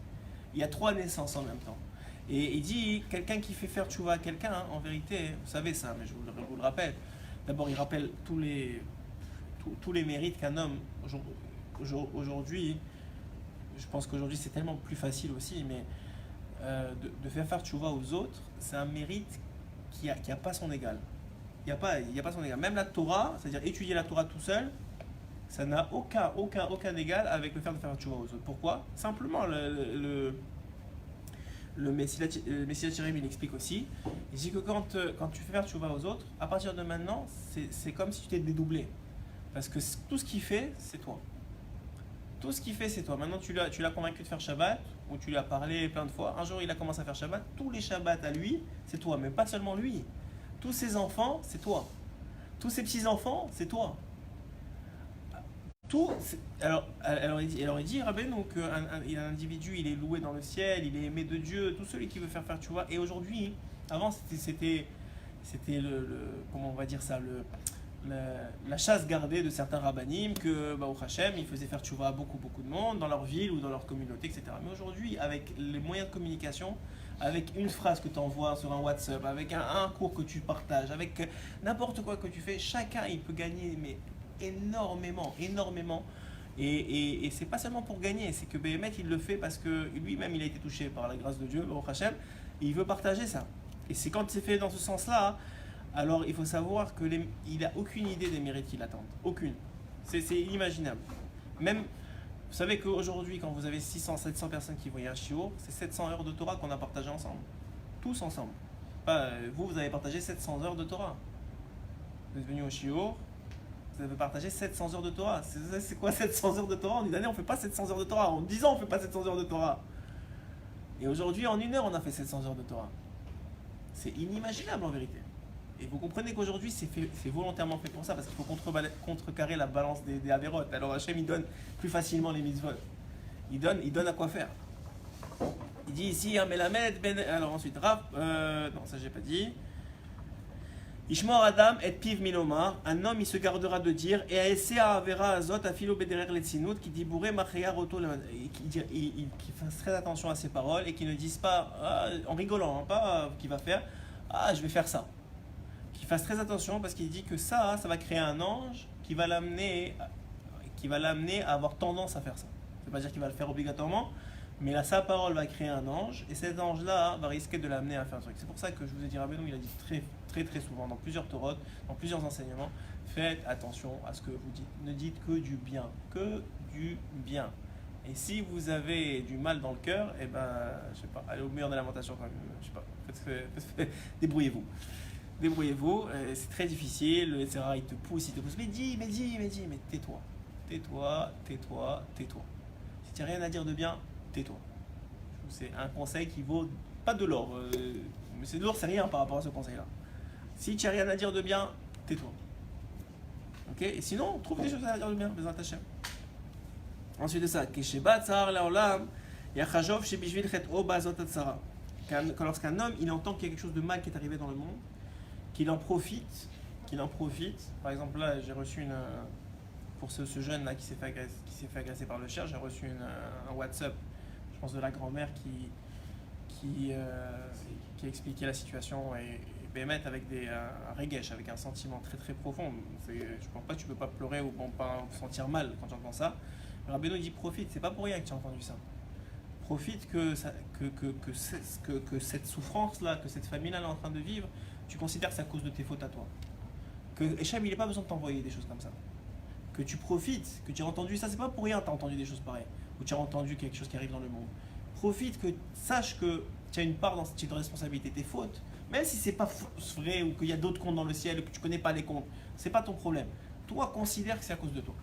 A: Il y a 3 naissances en même temps. Et il dit, quelqu'un qui fait faire tchouva à quelqu'un, hein, en vérité, vous savez ça, mais je vous le rappelle. D'abord, il rappelle tous les mérites qu'un homme, aujourd'hui, je pense qu'aujourd'hui c'est tellement plus facile aussi, mais de faire tchouva aux autres, c'est un mérite qui a pas son égal. Il n'y a pas son égal. Même la Torah, c'est-à-dire étudier la Torah tout seul, ça n'a aucun égal avec le fait de faire tchouva aux autres. Pourquoi? Simplement, le Messie Jérémie il explique aussi. Il dit que quand tu fais faire tchouva aux autres, à partir de maintenant, c'est comme si tu t'es dédoublé. Parce que tout ce qu'il fait, c'est toi. Tout ce qu'il fait, c'est toi. Maintenant, tu l'as convaincu de faire Shabbat, où tu lui as parlé plein de fois. Un jour, il a commencé à faire Shabbat. Tous les Shabbats à lui, c'est toi. Mais pas seulement lui. Tous ses enfants, c'est toi. Tous ses petits-enfants, c'est toi. Alors il aurait dit Rabbeinu qu'un individu, il est loué dans le ciel, il est aimé de Dieu, tout celui qui veut faire tchouva. Et aujourd'hui, avant, c'était comment on va dire ça, la chasse gardée de certains rabbinim que, au Hachem, ils faisaient faire tchouva à beaucoup de monde dans leur ville ou dans leur communauté, etc. Mais aujourd'hui, avec les moyens de communication, avec une phrase que tu envoies sur un WhatsApp, avec un cours que tu partages, avec n'importe quoi que tu fais, chacun il peut gagner mais énormément. Et c'est pas seulement pour gagner, c'est que Béhémet il le fait parce que lui-même il a été touché par la grâce de Dieu, au Hachem, et il veut partager ça. Et c'est quand c'est fait dans ce sens-là, alors il faut savoir qu'il n'a aucune idée des mérites qu'il attend. Aucune. C'est inimaginable. Même, vous savez qu'aujourd'hui, quand vous avez 600, 700 personnes qui voient un shiur, c'est 700 heures de Torah qu'on a partagé ensemble. Tous ensemble. Pas, vous avez partagé 700 heures de Torah. Vous êtes venu au shiur, vous avez partagé 700 heures de Torah. C'est quoi 700 heures de Torah? En une année, on ne fait pas 700 heures de Torah. En 10 ans, on ne fait pas 700 heures de Torah. Et aujourd'hui, en une heure, on a fait 700 heures de Torah. C'est inimaginable en vérité. Et vous comprenez qu'aujourd'hui, c'est volontairement fait pour ça, parce qu'il faut contrecarrer la balance des avérotes. Alors Hachem, il donne plus facilement les mitzvot. Il donne à quoi faire. Il dit ici, Melamed, alors ensuite, non, ça j'ai pas dit. Ishmor Adam et Piv Milomar, un homme il se gardera de dire, et Aesea Avera Azot Afilo Bederer Letsinut, qui dit Bouré Machia Roto, qui fasse très attention à ses paroles et qui ne dise pas, en rigolant, pas qu'il va faire, je vais faire ça. Qu'il fasse très attention parce qu'il dit que ça va créer un ange qui va l'amener à avoir tendance à faire ça. Ça ne veut pas dire qu'il va le faire obligatoirement, mais là, sa parole va créer un ange et cet ange-là va risquer de l'amener à faire un truc. C'est pour ça que je vous ai dit, Rabbeinu, il a dit très souvent dans plusieurs Torot, dans plusieurs enseignements, faites attention à ce que vous dites. Ne dites que du bien, Et si vous avez du mal dans le cœur, je sais pas, allez au mur de lamentation quand même, je sais pas, débrouillez-vous. C'est très difficile, le etc. il te pousse, mais dis, mais tais-toi. Si tu n'as rien à dire de bien, tais-toi. C'est un conseil qui vaut pas de l'or, mais c'est de l'or, c'est rien par rapport à ce conseil-là. Si tu n'as rien à dire de bien, tais-toi. Ok? Et sinon, trouve des choses à dire de bien, Bezrat Hashem. Ensuite de ça, lorsqu'un homme il entend qu'il y a quelque chose de mal qui est arrivé dans le monde, qu'il en profite. Par exemple, là, j'ai reçu pour ce jeune là qui s'est fait agresser par le cher, j'ai reçu un WhatsApp, je pense de la grand-mère qui a expliqué la situation et Bémet avec un regesh, avec un sentiment très profond. Je pense pas que tu peux pas pleurer ou pas sentir mal quand tu entends ça. Rabbeinu dit profite, c'est pas pour rien que tu as entendu ça. Profite que cette souffrance-là, que cette famille-là est en train de vivre, tu considères que c'est à cause de tes fautes à toi. Que Hachem, il n'a pas besoin de t'envoyer des choses comme ça. Que tu profites, que tu as entendu ça, c'est pas pour rien que tu as entendu des choses pareilles, ou tu as entendu quelque chose qui arrive dans le monde. Profite, sache que tu as une part dans cette type de responsabilité, tes fautes, même si c'est pas vrai ou qu'il y a d'autres comptes dans le ciel et que tu connais pas les comptes, c'est pas ton problème. Toi, considère que c'est à cause de toi.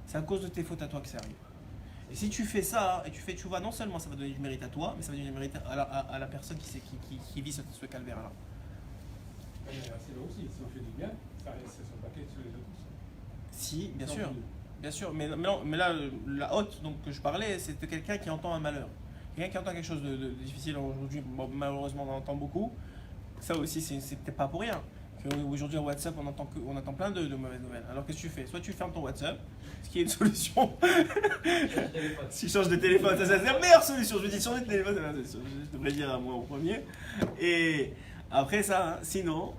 A: C'est à cause de tes fautes à toi que ça arrive. Et si tu fais ça, et tu fais tchouva, non seulement ça va donner du mérite à toi, mais ça va donner du mérite à la personne qui vit ce calvaire-là.
B: C'est là aussi, si on fait du bien, ça reste son paquet sur les autres.
A: Si, bien sûr. Mais là, la haute donc, que je parlais, c'était quelqu'un qui entend un malheur. Quelqu'un qui entend quelque chose de difficile aujourd'hui, malheureusement on en entend beaucoup. Ça aussi, c'était pas pour rien. Aujourd'hui, en WhatsApp, on entend plein de mauvaises nouvelles. Alors, qu'est-ce que tu fais? Soit tu fermes ton WhatsApp, ce qui est une solution. Si tu changes de téléphone, ça c'est la meilleure solution. Je me dis, changer de téléphone, c'est la meilleure solution. Je devrais dire à moi en premier. Et après ça, sinon,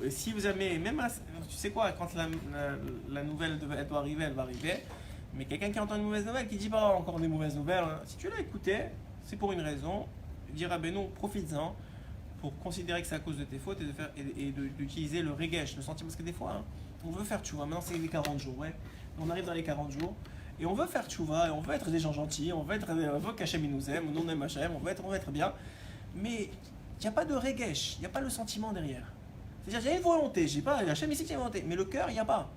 A: si vous avez, même, tu sais quoi, quand la nouvelle doit arriver, elle va arriver. Mais quelqu'un qui entend une mauvaise nouvelle, qui dit pas encore des mauvaises nouvelles, si tu l'as écouté, c'est pour une raison. Dire ah ben non, profites-en. Pour considérer que c'est à cause de tes fautes et d'utiliser le regesh, le sentiment. Parce que des fois, on veut faire tchouva. Maintenant, c'est les 40 jours. Ouais. On arrive dans les 40 jours et on veut faire tchouva et on veut être des gens gentils. On veut qu'Hachem nous aime, nous on aime Hachem, on veut être bien. Mais il n'y a pas de regesh, il n'y a pas le sentiment derrière. C'est-à-dire, il y a une volonté. J'ai pas Hachem ici qui a une volonté, mais le cœur, il n'y a pas.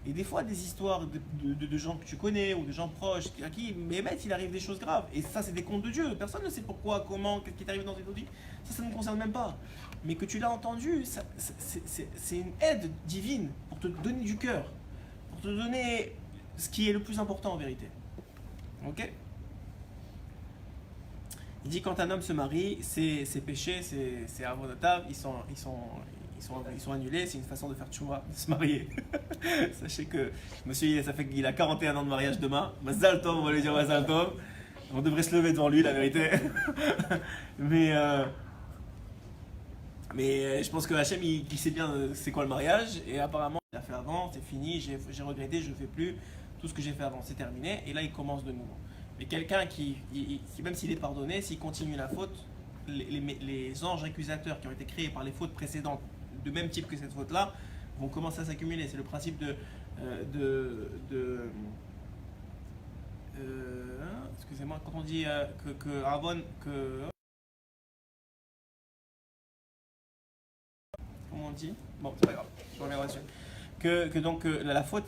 A: Et des fois, des histoires de gens que tu connais ou de gens proches à qui, mais il arrive des choses graves. Et ça, c'est des contes de Dieu. Personne ne sait pourquoi, comment, qu'est-ce qui t'arrive dans une autre vie. Ça ne me concerne même pas. Mais que tu l'as entendu, c'est une aide divine pour te donner du cœur, pour te donner ce qui est le plus important en vérité. Ok? Il dit quand un homme se marie, ses péchés, ses avonotav, ils sont annulés. C'est une façon de faire tchouva, de se marier. Sachez que monsieur, ça fait qu'il a 41 ans de mariage demain. Mazal tov, on va lui dire Mazal tov. On devrait se lever devant lui, la vérité. mais je pense que Hachem, il sait bien c'est quoi le mariage. Et apparemment, il l'a fait avant, c'est fini, j'ai regretté, je ne fais plus. Tout ce que j'ai fait avant, c'est terminé. Et là, il commence de nouveau. Mais quelqu'un qui même s'il est pardonné, s'il continue la faute, les anges accusateurs qui ont été créés par les fautes précédentes, de même type que cette faute-là, vont commencer à s'accumuler. C'est le principe excusez-moi, quand on dit que Avon, comment on dit? Bon, c'est pas grave, je reviendrai dessus. La faute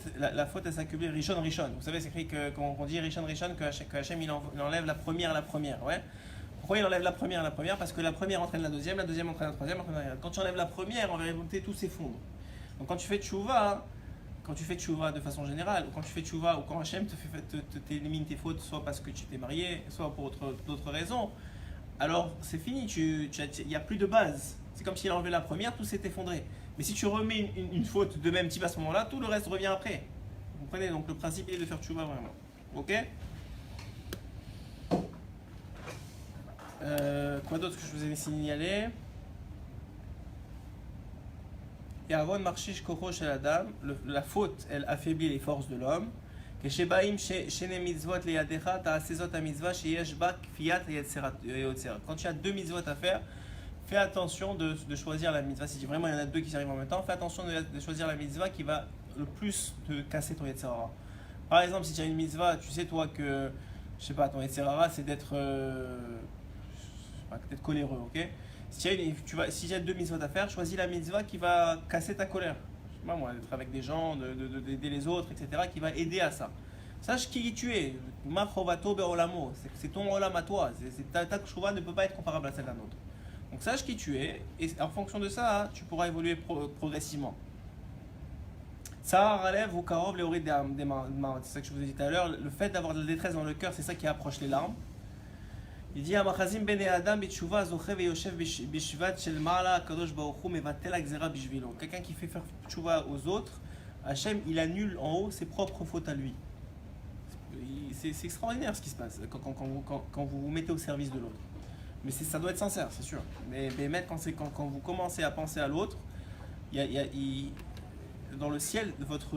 A: elle s'accumule Rishon. Vous savez, c'est écrit quand on dit Rishon, que Hachem il enlève la première, ouais. Pourquoi il enlève la première? Parce que la première entraîne la deuxième entraîne la troisième, quand tu enlèves la première, en vérité, tout s'effondre. Donc quand tu fais tchouva de façon générale, ou quand tu fais tchouva, ou quand Hachem t'élimine tes fautes, soit parce que tu t'es marié, soit pour d'autres raisons, alors c'est fini, il n'y a plus de base. C'est comme s'il a enlevé la première, tout s'est effondré. Mais si tu remets une faute de même type à ce moment-là, tout le reste revient après. Vous comprenez? Donc le principe est de faire tchouva vraiment. Ok? Quoi d'autre que je vous ai signalé? Et avant de marcher chez la dame, la faute, elle affaiblit les forces de l'homme. Quand tu as 2 mitzvot à faire, fais attention de choisir la mitzvah. Si vraiment il y en a 2 qui arrivent en même temps, fais attention de choisir la mitzvah qui va le plus te casser ton Yetzer Hara. Par exemple, si tu as une mitzvah, tu sais toi que, je sais pas, ton Yetzer Hara c'est d'être coléreux, ok? Si tu as 2 mitzvot à faire, choisis la mitzvah qui va casser ta colère. Je sais pas moi, d'être avec des gens, d'aider les autres, etc., qui va aider à ça. Sache qui tu es. C'est ton olam à toi. Ta tchouva ne peut pas être comparable à celle d'un autre. Donc sache qui tu es, et en fonction de ça, tu pourras évoluer progressivement. Ça relève au karov les des c'est ça que je vous ai dit tout à l'heure. Le fait d'avoir de la détresse dans le cœur, c'est ça qui approche les larmes. Il dit Amachazim bene adam b'tshuva zochev yoshev bishvat shel ma'ala kadosh baruch hu mevatel akzera bishvilo. Quelqu'un qui fait faire tchouva aux autres, Hachem il annule en haut ses propres fautes à lui. C'est extraordinaire ce qui se passe quand vous vous mettez au service de l'autre. Mais ça doit être sincère, c'est sûr. Mais quand vous commencez à penser à l'autre, dans le ciel, votre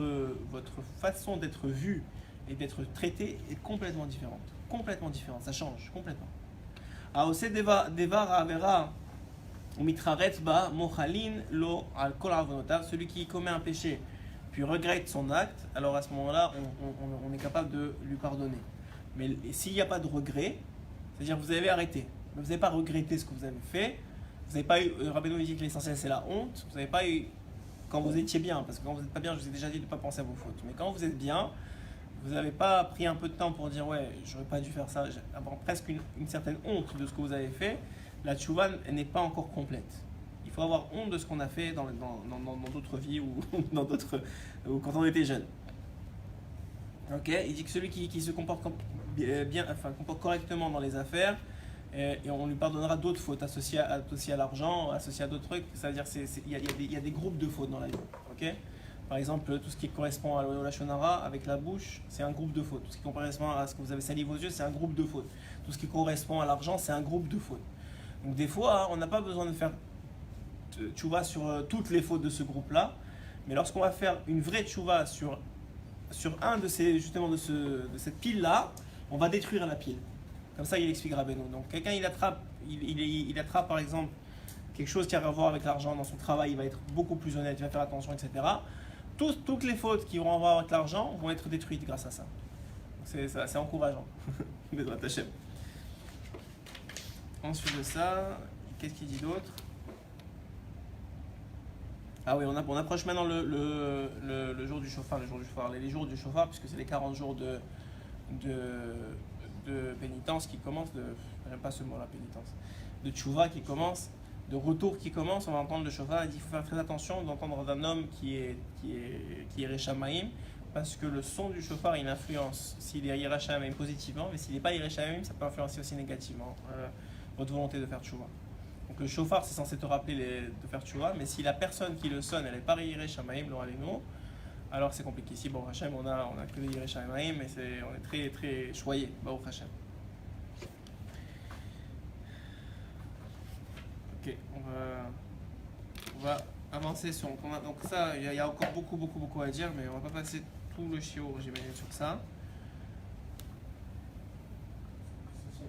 A: façon d'être vu et d'être traité est complètement différente. Complètement différente, ça change complètement. Celui qui commet un péché puis regrette son acte, alors à ce moment-là, on est capable de lui pardonner. Mais s'il n'y a pas de regret, c'est-à-dire que vous avez arrêté, mais vous n'avez pas regretté ce que vous avez fait, vous n'avez pas eu, Rabbeinu dit que l'essentiel c'est la honte, vous n'avez pas eu, quand vous étiez bien, parce que quand vous n'êtes pas bien, je vous ai déjà dit de ne pas penser à vos fautes, mais quand vous êtes bien, vous n'avez pas pris un peu de temps pour dire ouais, j'aurais pas dû faire ça, avoir presque une certaine honte de ce que vous avez fait, la tchouva n'est pas encore complète. Il faut avoir honte de ce qu'on a fait dans d'autres vies ou ou quand on était jeune. Ok, il dit que celui qui se comporte comporte correctement dans les affaires, et on lui pardonnera d'autres fautes associées à l'argent, associées à d'autres trucs. C'est-à-dire il y a des groupes de fautes dans la vie. Ok. Par exemple, tout ce qui correspond à lashon hara avec la bouche, c'est un groupe de fautes. Tout ce qui correspond à ce que vous avez sali vos yeux, c'est un groupe de fautes. Tout ce qui correspond à l'argent, c'est un groupe de fautes. Donc des fois, on n'a pas besoin de faire tchouva sur toutes les fautes de ce groupe-là, mais lorsqu'on va faire une vraie tchouva sur un de cette pile-là, on va détruire la pile. Comme ça, il explique Rabbeinu. Donc quelqu'un, il attrape par exemple quelque chose qui a à voir avec l'argent dans son travail, il va être beaucoup plus honnête, il va faire attention, etc. Toutes les fautes qui vont avoir avec l'argent vont être détruites grâce à ça. C'est encourageant. Ensuite de ça, qu'est-ce qu'il dit d'autre? Ah oui, on approche maintenant le jour du chauffard, les jours du chauffard, puisque c'est les 40 jours de pénitence qui commencent, j'aime pas ce mot-là, pénitence, de tchouva qui commence, de retour qui commence, on va entendre le chauffard. Il dit qu'il faut faire très attention d'entendre d'un homme qui est Yereshamaim, parce que le son du chauffard il influence s'il est Yereshamaim positivement, mais s'il n'est pas Yereshamaim, ça peut influencer aussi négativement votre volonté de faire tchouva. Donc le chauffard c'est censé te rappeler de faire tchouva, mais si la personne qui le sonne elle est pas Yereshamaim, alors c'est compliqué. Ici, Baruch Hashem, on a que des Yereshamaim, mais on est très très choyé, Baruch Hashem. Ok, on va avancer sur. Donc ça, il y a encore beaucoup à dire, mais on va pas passer tout le shiur, j'imagine, sur ça.
B: Ce sont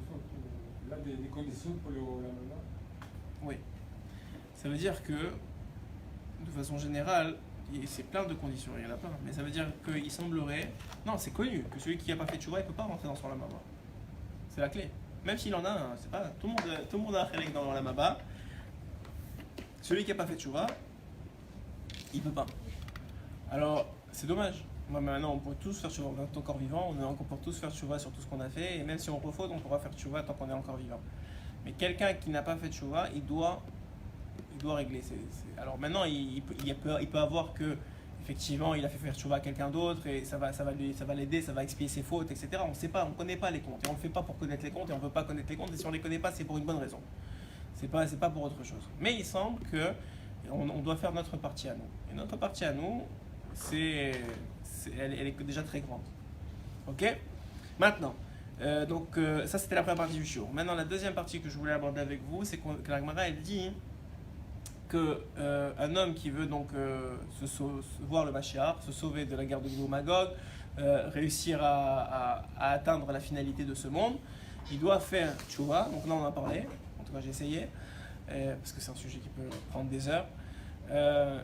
B: là des conditions pour le Olam.
A: Oui. Ça veut dire que, de façon générale, c'est plein de conditions, il y en a plein, mais ça veut dire qu'il semblerait. Non, c'est connu que celui qui n'a pas fait tchouva, il ne peut pas rentrer dans son lamaba. C'est la clé. Même s'il en a un, c'est pas tout le monde a un chélek dans le lamaba. Celui qui n'a pas fait tchouva, il ne peut pas. Alors, c'est dommage. Moi, maintenant, on peut tous faire tchouva. On est encore vivant, on peut tous faire tchouva sur tout ce qu'on a fait, et même si on refaute, on pourra faire tchouva tant qu'on est encore vivant. Mais quelqu'un qui n'a pas fait tchouva, il doit régler. Alors maintenant, il peut avoir que, effectivement, il a fait faire tchouva à quelqu'un d'autre, et ça va l'aider, ça va expier ses fautes, etc. On ne sait pas, on ne connaît pas les comptes, et on ne le fait pas pour connaître les comptes, et on ne veut pas connaître les comptes, et si on ne les connaît pas, c'est pour une bonne raison. C'est pas pour autre chose. Mais il semble que on doit faire notre partie à nous. Et notre partie à nous, elle est déjà très grande. Ok ? Maintenant, ça c'était la première partie du shiur. Maintenant, la deuxième partie que je voulais aborder avec vous, c'est que la Gemara elle dit que un homme qui veut donc voir le Mashiach, se sauver de la guerre de Gog Magog, réussir à atteindre la finalité de ce monde, il doit faire tchouva. Donc là on en a parlé. Moi j'ai essayé, parce que c'est un sujet qui peut prendre des heures.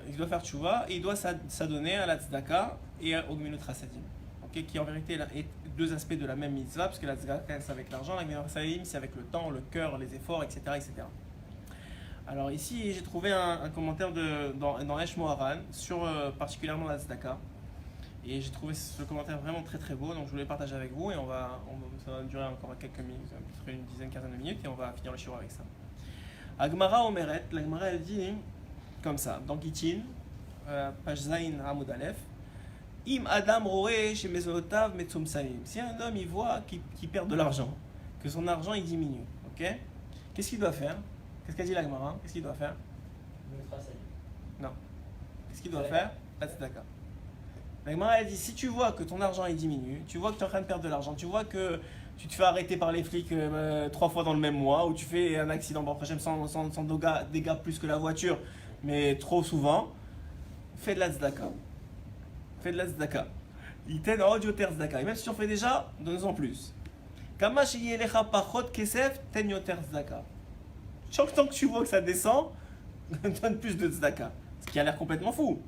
A: Il doit faire tchouva et il doit s'adonner à la tzedaka et au gemilut chasadim. Okay, qui en vérité est deux aspects de la même mitzvah, parce que la tzedaka c'est avec l'argent, la gemilut chasadim c'est avec le temps, le cœur, les efforts, etc. etc. Alors ici j'ai trouvé un commentaire dans Esh Moharan sur particulièrement la tzedaka. Et j'ai trouvé ce commentaire vraiment très très beau, donc je voulais le partager avec vous et ça va durer encore quelques minutes, peut-être une dizaine, quinzaine de minutes et on va finir le shiur avec ça. Agmara Omeret, la Gemara elle dit comme ça, dans Gittin, page Zain Amud Aleph, Im Adam Roé chez Mesonotav Metzum Salim. Si un homme il voit qu'il perd de l'argent, que son argent il diminue, ok? Qu'est-ce qu'il doit faire? Qu'est-ce qu'a dit la Gemara? Qu'est-ce qu'il doit faire? Non. Qu'est-ce qu'il doit faire? La tzedaka. La Gemara elle dit si tu vois que ton argent il diminue, tu vois que tu es en train de perdre de l'argent, tu vois que tu te fais arrêter par les flics 3 fois dans le même mois, ou tu fais un accident sans dégâts plus que la voiture, mais trop souvent, fais de la tzedaka. Fais de la tzedaka. Il t'aide en audio ter tzedaka. Et même si tu en fais déjà, donne-en plus. Kamash yelecha pachot kesef ten yoter tzedaka. Chaque temps que tu vois que ça descend, donne plus de tzedaka. Ce qui a l'air complètement fou.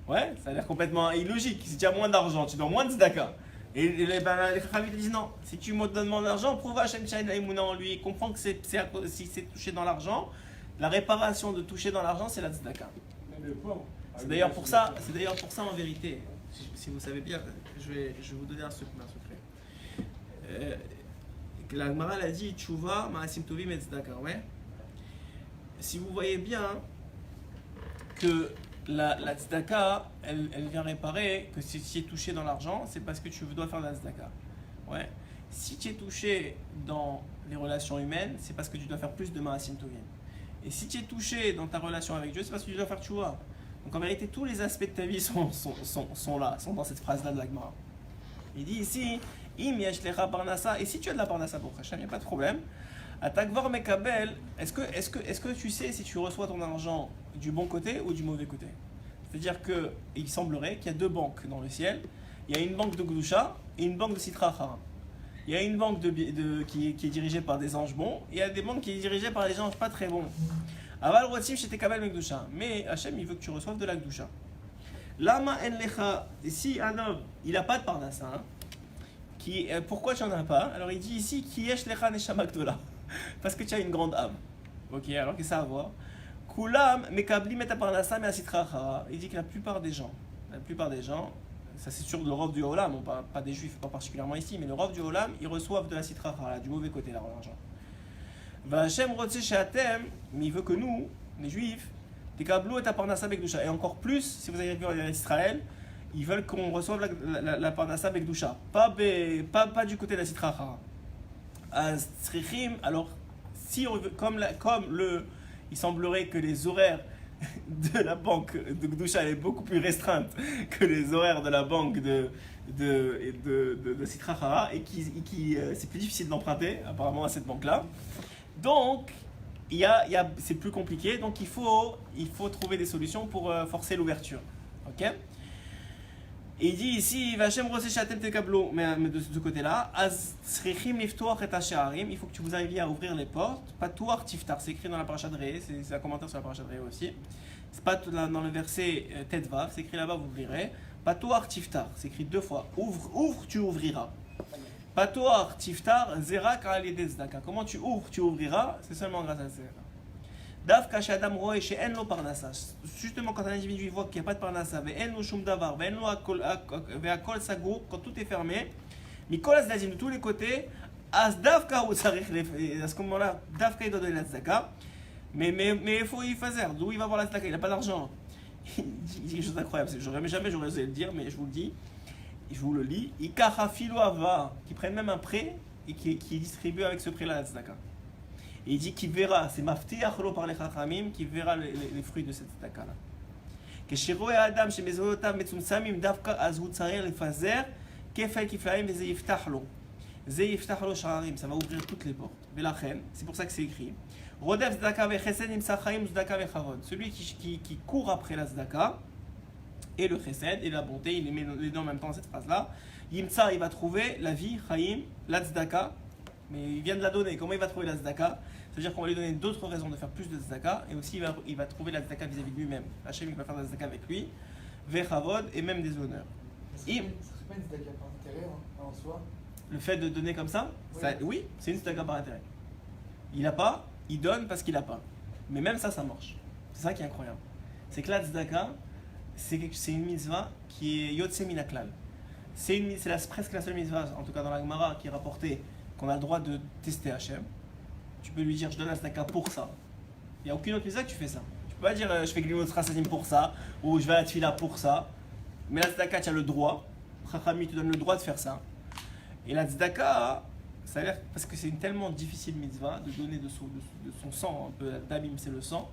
A: Ouais, ça a l'air complètement illogique. Si tu as moins d'argent, tu donnes moins de tzedaka. Et les Chachamim disent non, si tu me donnes moins d'argent, prouve à Hashem Shai Laïmouna en lui. Comprends que si c'est touché dans l'argent, la réparation de toucher dans l'argent, c'est la tzedaka. C'est d'ailleurs pour ça en vérité, si vous savez bien, je vais vous donner un secret. La Gemara a dit Tchouva, Ma'asim Tovim et tzedaka, ouais. Si vous voyez bien que la tzedaka, elle vient réparer que si tu es touché dans l'argent, c'est parce que tu dois faire la tzedaka. Ouais. Si tu es touché dans les relations humaines, c'est parce que tu dois faire plus de ma'asim tovim. Et si tu es touché dans ta relation avec Dieu, c'est parce que tu dois faire tchouva. Donc en vérité, tous les aspects de ta vie sont là, sont dans cette phrase-là de la Gemara. Il dit ici, im yesh lecha parnassa, et si tu as de la parnassa pour Hachem, il n'y a pas de problème. Atakvar mekabel, est-ce que tu sais si tu reçois ton argent du bon côté ou du mauvais côté? C'est-à-dire qu'il semblerait qu'il y a 2 banques dans le ciel. Il y a une banque de Gdusha et une banque de Sitra Achara. Il y a une banque qui est dirigée par des anges bons et il y a des banques qui sont dirigées par des anges pas très bons. Aval rotim chez Tekabel Mekdusha. Mais Hachem, il veut que tu reçoives de la Gdusha. Lama en lecha, si un homme, il n'a pas de parnassa, pourquoi tu n'en as pas? Alors il dit ici, ki yesh lecha neshama gdola. Parce que tu as une grande âme. Ok, alors qu'est-ce que ça a à voir? Kulam mekablim et aparnasa me asitra achara. Il dit que la plupart des gens, ça c'est sûr de l'Europe du Olam, pas des juifs, pas particulièrement ici, mais l'Europe du Olam, ils reçoivent de la sitra achara, du mauvais côté l'argent. Vachem rotse sheatem, mais il veut que nous, les juifs, tekablu et aparnasa bekdusha. Et encore plus, si vous allez vivre en Israël, ils veulent qu'on reçoive la parnasa bekdusha, pas du côté de la sitra achara. Alors, si on veut, il semblerait que les horaires de la banque de Gdusha est beaucoup plus restreinte que les horaires de la banque de Sitra Achara et c'est plus difficile d'emprunter apparemment à cette banque-là. Donc, c'est plus compliqué. Donc, il faut trouver des solutions pour forcer l'ouverture. Ok? Et il dit ici, Vachem Rosé Chatem Tekablo, mais de ce côté-là, Az Srichim Liftoach et Asharim, il faut que tu vous arriviez à ouvrir les portes. Patouar Tiftar, c'est écrit dans la paracha de Ré, c'est un commentaire sur la paracha de Ré aussi. C'est pas dans le verset Tetvav, c'est écrit là-bas, vous ouvrirez. Patouar Tiftar, c'est écrit 2 fois. Ouvre, tu ouvriras. Patouar Tiftar, Zera Karalides Zdaka. Comment tu ouvres, tu ouvriras, c'est seulement grâce à Zera. Dav Kashadam Roe chez Enlo Parnassa. Justement, quand un individu voit qu'il n'y a pas de Parnassa, Enlo Shum Davar, Enlo Akol Sagour, quand tout est fermé, Mikol Azdazim de tous les côtés, As Davka ou Sarich, à ce moment-là, Davka il doit donner la Tzaka, mais il faut y faire, d'où il va avoir la Tzaka, il n'a pas d'argent. Il dit quelque chose d'incroyable, jamais j'aurais osé le dire, mais je vous le dis, je vous le lis. Ikacha Filo Ava, qui prennent même un prêt et qui distribue avec ce prêt-là la Tzaka. Et il dit qu'il verra, c'est Maftiachlo par les Chachamim, qui verra les fruits de cette tzedaka-là. Que chez Roé Adam, chez Mezotam, Metzum Samim, Davka Azhut Sarir, les Fazer, Kefel Kiflaim, et Zeyiftachlo. Zeyiftachlo Shararim, ça va ouvrir toutes les portes. Velachen, c'est pour ça que c'est écrit. Rodef Zdaka Vechesed, Imsachaim, Zdaka Vechavod. Celui qui court après la Zdaka, et le Chesed, et la bonté, il met les deux en même temps dans cette phrase-là. Yimtsa, il va trouver la vie, Chaim, la Zdaka. Mais il vient de la donner. Comment il va trouver la tzedaka? C'est-à-dire qu'on va lui donner d'autres raisons de faire plus de tzedaka. Et aussi, il va trouver la tzedaka vis-à-vis de lui-même. Hachem, il va faire la tzedaka avec lui. Vechavod et même des honneurs.
D: Ce serait pas une tzedaka par intérêt en soi?
A: Le fait de donner comme ça,
D: Oui,
A: oui, c'est une tzedaka par intérêt. Il n'a pas, il donne parce qu'il n'a pas. Mais même ça marche. C'est ça qui est incroyable. C'est que la tzedaka, c'est une mitzvah qui est yotse minaklal. C'est presque la seule mitzvah, en tout cas dans la Gemara, qui est rapportée, qu'on a le droit de tester Hachem. Tu peux lui dire je donne la tzedaka pour ça. Il n'y a aucune autre mitzvah que tu fais ça. Tu peux pas dire je fais Glimot Rasadim pour ça, ou je vais à la tefila pour ça. Mais la tzedaka, tu as le droit. Chachami te donne le droit de faire ça. Et la tzedaka, ça a l'air, parce que c'est une tellement difficile mitzvah de donner de son sang, un peu la damim c'est le sang.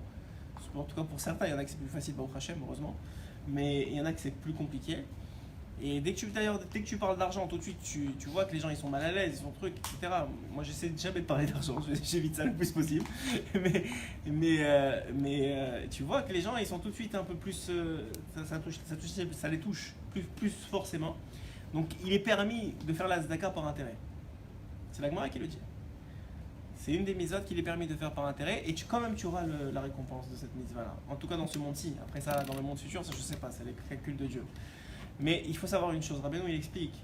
A: En tout cas pour certains, il y en a que c'est plus facile, Baruch Hachem, heureusement. Mais il y en a que c'est plus compliqué. Et dès que tu parles d'argent, tout de suite, tu vois que les gens ils sont mal à l'aise, ils sont trucs, etc. Moi, j'essaie jamais de parler d'argent, j'évite ça le plus possible. mais tu vois que les gens ils sont tout de suite un peu plus, ça les touche plus forcément. Donc, il est permis de faire la tzedaka par intérêt. C'est la Gemara qui le dit. C'est une des mitzvahs qu'il est permis de faire par intérêt, et quand même tu auras la récompense de cette mitzvah-là. En tout cas dans ce monde-ci. Après ça, dans le monde futur, ça je sais pas, c'est les calculs de Dieu. Mais il faut savoir une chose, Rabbeinu il explique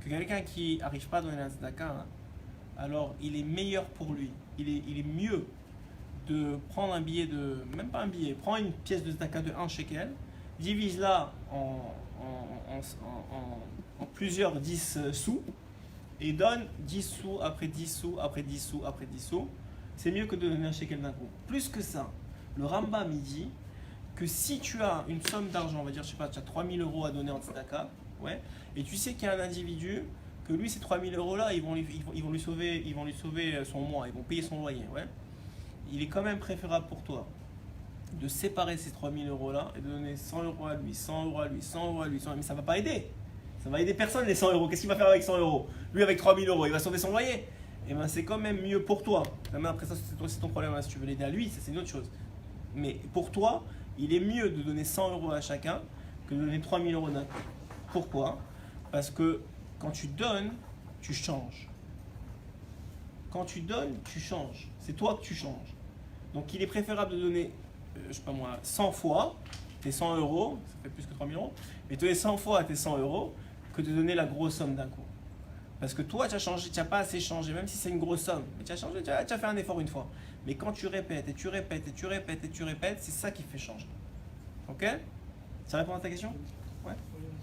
A: que quelqu'un qui n'arrive pas à donner la tzedaka, alors il est meilleur pour lui. Il est mieux de prendre un billet même pas un billet, prends une pièce de tzedaka de 1 shekel, divise-la en plusieurs 10 sous, et donne 10 sous après 10 sous après 10 sous après 10 sous. C'est mieux que de donner un shekel d'un coup. Plus que ça, le Rambam il dit que si tu as une somme d'argent, on va dire, je sais pas, tu as 3000 euros à donner en tzedaka, ouais, et tu sais qu'il y a un individu, que lui, ces 3000 euros là, ils vont lui sauver son mois, ils vont payer son loyer, ouais. Il est quand même préférable pour toi de séparer ces 3000 euros là et de donner 100 euros à lui, 100 euros à lui, 100 euros à lui, 100 euros, mais ça va pas aider. Ça va aider personne les 100 euros. Qu'est-ce qu'il va faire avec 100 euros? Lui, avec 3000 euros, il va sauver son loyer. Et ben c'est quand même mieux pour toi. Même après ça, c'est ton problème. Si tu veux l'aider à lui, ça c'est une autre chose. Mais pour toi, il est mieux de donner 100 euros à chacun que de donner 3000 euros d'un coup. Pourquoi? Parce que quand tu donnes, tu changes. Quand tu donnes, tu changes. C'est toi que tu changes. Donc il est préférable de donner, je sais pas moi, 100 fois tes 100 euros, ça fait plus que 3000 euros, mais donner 100 fois tes 100 euros que de donner la grosse somme d'un coup. Parce que toi, tu as changé, tu n'as pas assez changé, même si c'est une grosse somme. Mais tu as changé, tu as fait un effort une fois. Mais quand tu répètes, et tu répètes, et tu répètes, et tu répètes, c'est ça qui fait changer. Ok? Ça répond à ta question? Ouais?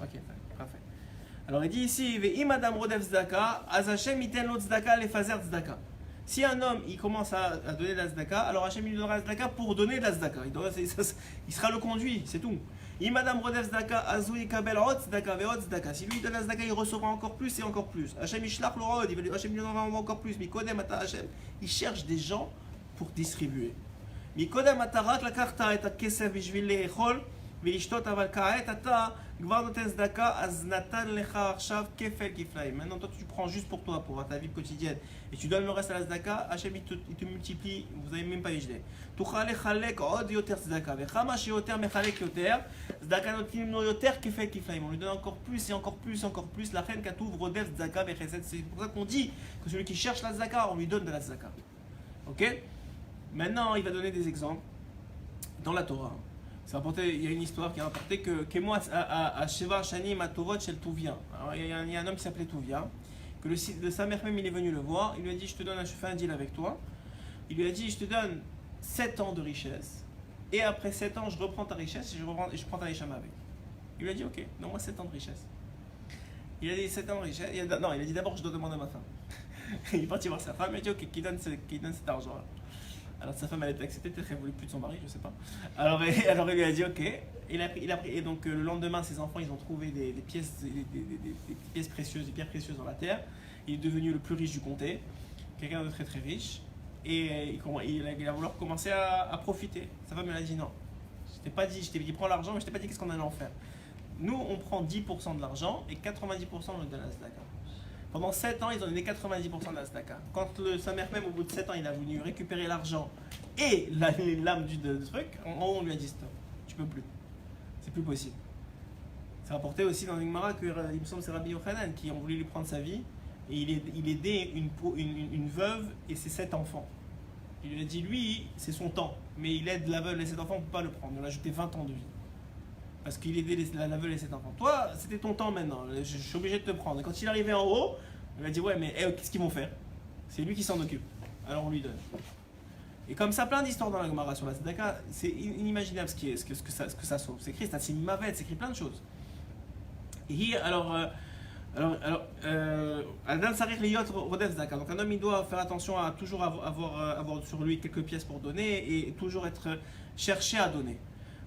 A: Ok, parfait. Alors il dit ici, Madame Rodef Zdaka, Azachem iten lot Zdaka le fazer Zdaka. Si un homme il commence à donner de la Zdaka, alors Hachem il lui donnera la Zdaka pour donner de la Zdaka. Il sera le conduit, c'est tout. Madame Rodef Zdaka, Azoui Kabel Hot Zdaka, Veot Zdaka. Si lui il donne la Zdaka, il recevra encore plus et encore plus. Hachem Ishlach Lorod, Hachem lui donnera encore plus. Mikodem Ata Hachem, il cherche des gens pour distribuer. Mikodem Ata Rak la Karta et Kesef Bishvil Lechol. Maintenant, toi, tu prends juste pour toi, pour ta vie quotidienne, et tu donnes le reste à la Zdaka. Hachem, il te multiplie, vous n'avez même pas vigilé. On lui donne encore plus et encore plus et encore plus. La reine Katouv, Rodef, Zdaka, c'est pour ça qu'on dit que celui qui cherche la Zdaka, on lui donne de la Zdaka. Ok? Maintenant, il va donner des exemples dans la Torah. Il y a une histoire qui a rapporté que moi, à Sheva Shanim, à Tovot, chez le Touvien. Il y a un homme qui s'appelait Touvien, que le sa mère même il est venu le voir. Il lui a dit, je fais un deal avec toi. Il lui a dit, je te donne 7 ans de richesse. Et après 7 ans, je reprends ta richesse et je prends ta richesse avec. Il lui a dit, ok, donne-moi 7 ans de richesse. Il a dit 7 ans de richesse. Il a dit d'abord, je dois demander à ma femme. Il est parti voir sa femme, il a dit, ok, qui donne cet argent-là. Alors sa femme elle a accepté, peut-être qu'elle voulait plus de son mari, je sais pas. Alors il lui a dit ok. Il a pris, et donc le lendemain, ses enfants ils ont trouvé des pièces, des pièces précieuses, des pierres précieuses dans la terre. Il est devenu le plus riche du comté, quelqu'un de très très riche. Et il a voulu commencer à profiter. Sa femme elle a dit non. Je t'ai dit prends l'argent, mais je t'ai pas dit qu'est-ce qu'on allait en faire. Nous on prend 10% de l'argent et 90% on le donne à la Zdaka. Pendant 7 ans, ils ont donné 90% de la Zdaka. Quand sa mère même, au bout de 7 ans, il a voulu récupérer l'argent et l'âme du truc, en haut, on lui a dit stop, tu peux plus. C'est plus possible. C'est rapporté aussi dans une Gemara que, il me semble, c'est Rabbi Yochanan qui ont voulu lui prendre sa vie et il aidait une veuve et ses 7 enfants. Il lui a dit, lui, c'est son temps, mais il aide la veuve et ses enfants, on ne peut pas le prendre. On lui a ajouté 20 ans de vie. Parce qu'il aidait la veuve et ses enfants. Toi, c'était ton temps maintenant, je suis obligé de te prendre. Et quand il est arrivé en haut, il a dit ouais, mais qu'est-ce qu'ils vont faire? C'est lui qui s'en occupe. Alors on lui donne. Et comme ça, plein d'histoires dans la Gemara sur la Tzedaka, c'est inimaginable ce que ça sauve. C'est écrit, c'est Mavet, c'est écrit plein de choses. Et donc un homme il doit faire attention à toujours avoir sur lui quelques pièces pour donner et toujours être cherché à donner.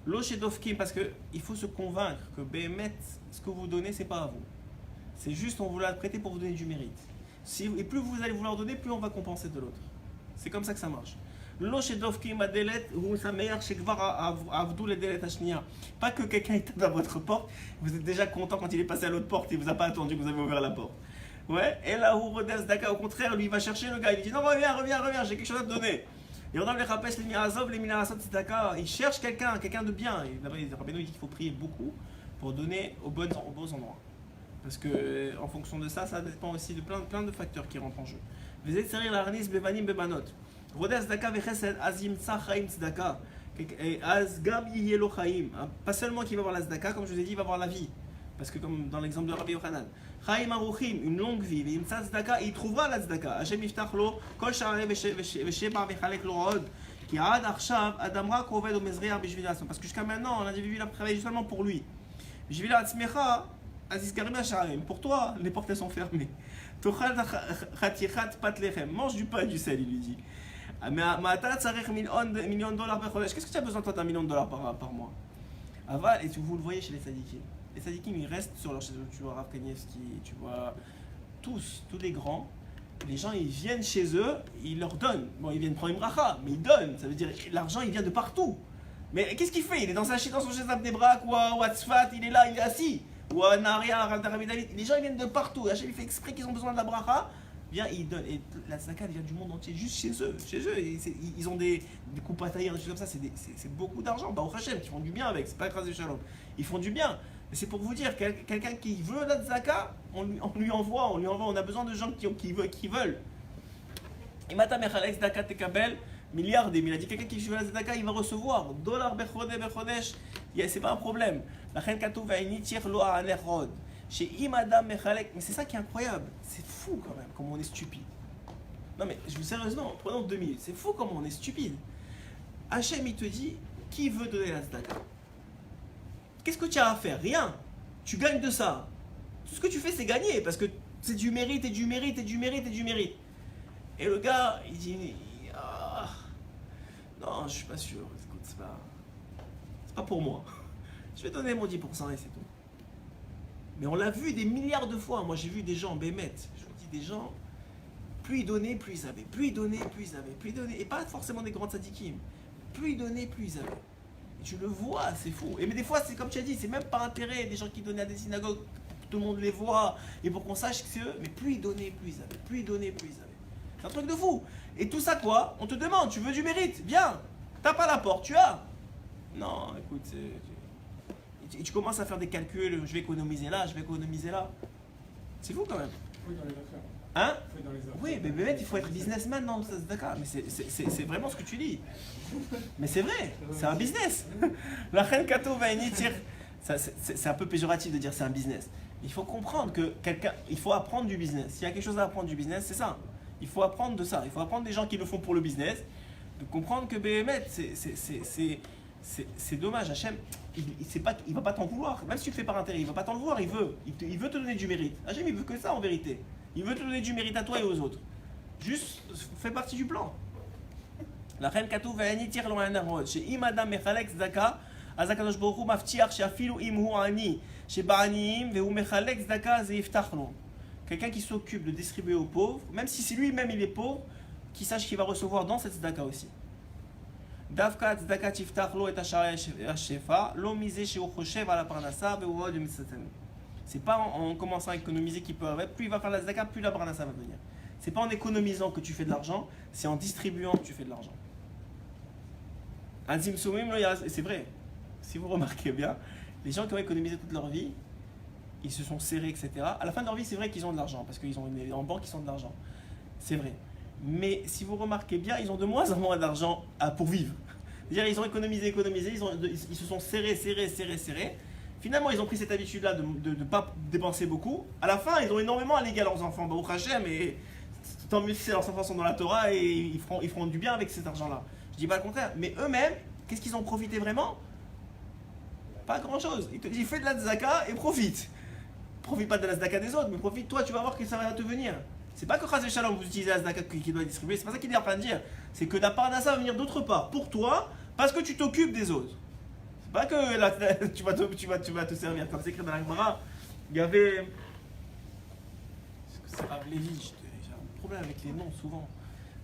A: L'Oshedovkim, parce qu'il faut se convaincre que Béhémet, ce que vous donnez, c'est pas à vous. C'est juste on vous l'a prêté pour vous donner du mérite. Et plus vous allez vouloir donner, plus on va compenser de l'autre. C'est comme ça que ça marche. L'Oshedovkim adelet ou sa meilleure shekvar avdou le delet ashnia. Pas que quelqu'un est à votre porte, vous êtes déjà content quand il est passé à l'autre porte et il vous a pas attendu que vous avez ouvert la porte. Ouais, et là où Rodef Zdaka, au contraire, lui il va chercher le gars, il dit non, reviens, j'ai quelque chose à te donner. Et on a les rapes, les mirazov, les minarasot, tzedaka. Il cherche quelqu'un de bien. Et d'abord, les rabbins nous disent qu'il faut prier beaucoup pour donner aux bons endroits. Parce que en fonction de ça, ça dépend aussi de plein de facteurs qui rentrent en jeu. Vous êtes sérieux l'arnis bevanim bebanot. Rodef tzedaka vechesed azim tzachaim tzedaka. Az gam yihelo chaim. Pas seulement qu'il va avoir la tzedaka, comme je vous ai dit, il va avoir la vie. Parce que comme dans l'exemple de Rabbi Yochanan. Chaim aruchim, une longue vie, et il trouvera la tzedaka. Hashem yiftach lo, kol sha'arei v'sheba v'chalek lo od. Ki ad arshav, adam rak oved o mezriar b'shvil atzmo. Parce que jusqu'à maintenant, l'individu il a travaillé seulement pour lui. B'shvil atzmecha, aziz garim ha'sharim. Pour toi, les portes sont fermées. Tochal chatichat pat lechem. Mange du pain et du sel, il lui dit. Mais ma'ata tzarech million dollars par chodesh. Qu'est-ce que tu as besoin toi d'un $1 million par mois? Aval, et vous le voyez chez les tzadikim. Les tzadikim, ils restent sur leur chaise. Tu vois Rav Kanievski, tu vois tous les grands. Les gens, ils viennent chez eux, ils leur donnent. Bon, ils viennent prendre une bracha, mais ils donnent. Ça veut dire l'argent, il vient de partout. Mais qu'est-ce qu'il fait? Il est dans son chaise à Bnei-Brak ou à Tzfat, il est là, il est assis. Ou à Naria, à Rav David. Les gens, ils viennent de partout. Hachem, il fait exprès qu'ils ont besoin de la bracha. Viens, ils donnent. Et la tzedaka vient du monde entier, juste chez eux. Ils ont des coupes à tailler, des choses comme ça. C'est beaucoup d'argent. Baruch Hashem, qui font du bien avec. C'est pas écrasé shalom. Ils font du bien. Mais c'est pour vous dire, quelqu'un qui veut la tzedaka, on lui envoie, on a besoin de gens qui veulent. Et Mata Mechalek tzedaka tekabel, milliards, il a dit quelqu'un qui veut la tzedaka, il va recevoir. Dollar bechodesh, c'est pas un problème. La chen katuv ha'initir lo ha'aner rod. Chez Imadam Mechalek. Mais c'est ça qui est incroyable. C'est fou quand même, comment on est stupide. Non mais, je vous sérieusement, prenons 2 minutes. C'est fou comment on est stupide. Hachem, il te dit, qui veut donner la tzedaka? Qu'est-ce que tu as à faire? Rien. Tu gagnes de ça. Tout ce que tu fais, c'est gagner. Parce que c'est du mérite et du mérite et du mérite et du mérite. Et le gars, il dit, ah, non, je suis pas sûr. Écoute, c'est pas pour moi. Je vais donner mon 10% et c'est tout. Mais on l'a vu des milliards de fois. Moi, j'ai vu des gens, Bémet, je vous dis, des gens, plus ils donnaient, plus ils avaient. Plus ils donnaient, plus ils avaient. Plus ils donnaient. Et pas forcément des grands tzadikim. Plus ils donnaient, plus ils avaient. Et tu le vois, c'est fou. Et mais des fois, c'est comme tu as dit, c'est même par intérêt. Des gens qui donnaient à des synagogues, tout le monde les voit. Et pour qu'on sache que c'est eux. Mais plus ils donnaient, plus ils avaient. Plus ils donnaient, plus ils avaient. C'est un truc de fou. Et tout ça, quoi? On te demande, tu veux du mérite? Bien. Tape à la porte, tu as. Non, écoute, et tu commences à faire des calculs, je vais économiser là, je vais économiser là. C'est fou quand même.
B: Oui, dans les affaires.
A: Hein?
B: Oui, dans les affaires.
A: Oui, mais Bémet, il faut être businessman dans le Tzedaka. Mais c'est vraiment ce que tu dis. Mais c'est vrai, c'est un business. La reine Kato va dire, c'est un peu péjoratif de dire c'est un business. Il faut comprendre que il faut apprendre du business. S'il y a quelque chose à apprendre du business, c'est ça. Il faut apprendre de ça. Il faut apprendre des gens qui le font pour le business, de comprendre que Bémet, c'est dommage. Hachem, il va pas t'en vouloir. Même si tu le fais par intérêt, il va pas t'en vouloir. Il veut te donner du mérite. Hachem, il veut que ça en vérité. Il veut te donner du mérite à toi et aux autres. Juste, fais partie du plan. La reine Katou va tire l'en un chez Imadam Mechalek Zdaka, Azakadosh Baruch Hu maftiach sheafilu im hu ani, chez Ba'aniim vehu Mechalek Zdaka zeiftach lo. Quelqu'un qui s'occupe de distribuer aux pauvres, même si c'est lui-même il est pauvre, qu'il sache qu'il va recevoir dans cette Zdaka aussi. Davka Zdaka tiftach lo et shefa, lo misé chez Ochoshev à la parnassa vehu de mitzatem. C'est pas en commençant à économiser qu'il peut avoir, plus il va faire la Zdaka, plus la parnassa va venir. C'est pas en économisant que tu fais de l'argent, c'est en distribuant que tu fais de l'argent. C'est vrai, si vous remarquez bien, les gens qui ont économisé toute leur vie, ils se sont serrés, etc. À la fin de leur vie, c'est vrai qu'ils ont de l'argent, parce qu'ils ont en banque, ils ont de l'argent. C'est vrai. Mais si vous remarquez bien, ils ont de moins en moins d'argent pour vivre. C'est-à-dire, ils ont économisé, ils se sont serrés. Finalement, ils ont pris cette habitude-là de ne pas dépenser beaucoup. À la fin, ils ont énormément à léguer à leurs enfants. Au Hachem, et tant mieux si leurs enfants sont dans la Torah et ils feront du bien avec cet argent-là. Je dis pas le contraire. Mais eux-mêmes, qu'est-ce qu'ils ont profité vraiment? Pas grand-chose. Ils te disent, fais de la tzedaka et profite. Profite pas de la tzedaka des autres, mais profite toi, tu vas voir que ça va te venir. C'est pas que Chaz Shalom vous utilisez la tzedaka qui doit distribuer, c'est pas ça qu'il est en train de dire. C'est que la parnassa va venir d'autre part, pour toi, parce que tu t'occupes des autres. C'est pas que là, tu vas te servir. Comme c'est écrit dans la Gemara, il y avait... C'est Rav Lévi, j'ai un problème avec les noms souvent,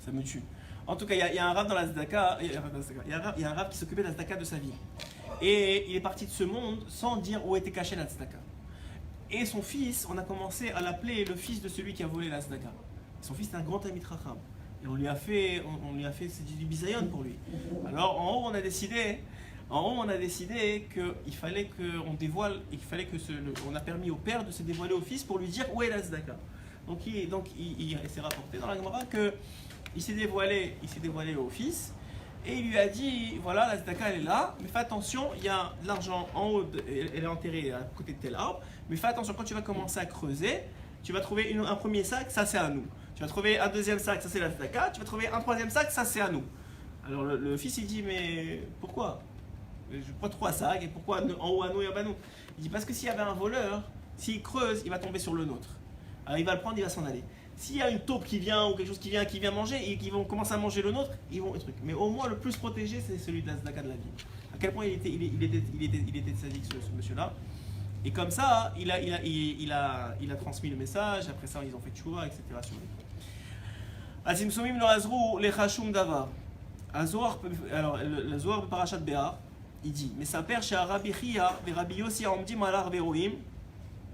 A: ça me tue. En tout cas, il y a un Rav dans la tzedaka, il y a un Rav qui s'occupait de la tzedaka de sa vie. Et il est parti de ce monde sans dire où était cachée la tzedaka. Et son fils, on a commencé à l'appeler le fils de celui qui a volé la tzedaka. Son fils est un grand ami de Chacham. Et on lui a fait c'est du bisayon pour lui. Alors en haut, on a décidé qu'il fallait qu'on dévoile, on a permis au père de se dévoiler au fils pour lui dire où est la tzedaka. Donc il s'est rapporté dans la Gemara qu'il s'est dévoilé au fils et il lui a dit voilà, la tzedaka elle est là, mais fais attention, il y a de l'argent en haut, elle est enterrée à côté de tel arbre, mais fais attention, quand tu vas commencer à creuser, tu vas trouver un premier sac, ça c'est à nous. Tu vas trouver un deuxième sac, ça c'est la tzedaka, tu vas trouver un troisième sac, ça c'est à nous. Alors le fils il dit mais pourquoi? Pourquoi 3 sacs et pourquoi en haut à nous et en bas à nous? Il dit parce que s'il y avait un voleur, s'il creuse, il va tomber sur le nôtre. Alors il va le prendre, il va s'en aller. S'il y a une taupe qui vient ou quelque chose qui vient manger et qui vont commencer à manger le nôtre, ils vont truc. Mais au moins le plus protégé, c'est celui de la tzedaka de la vie. À quel point il était tzaddik ce monsieur-là. Et comme ça, il a transmis le message. Après ça, ils ont fait tchouva, etc. sur lui. Azim Somim lo azrou lechashum davar. Alors le Zohar de Parashat Béa, il dit mais sa père chez Rabbi Chia et Rabbi Yossi omdim alar veroim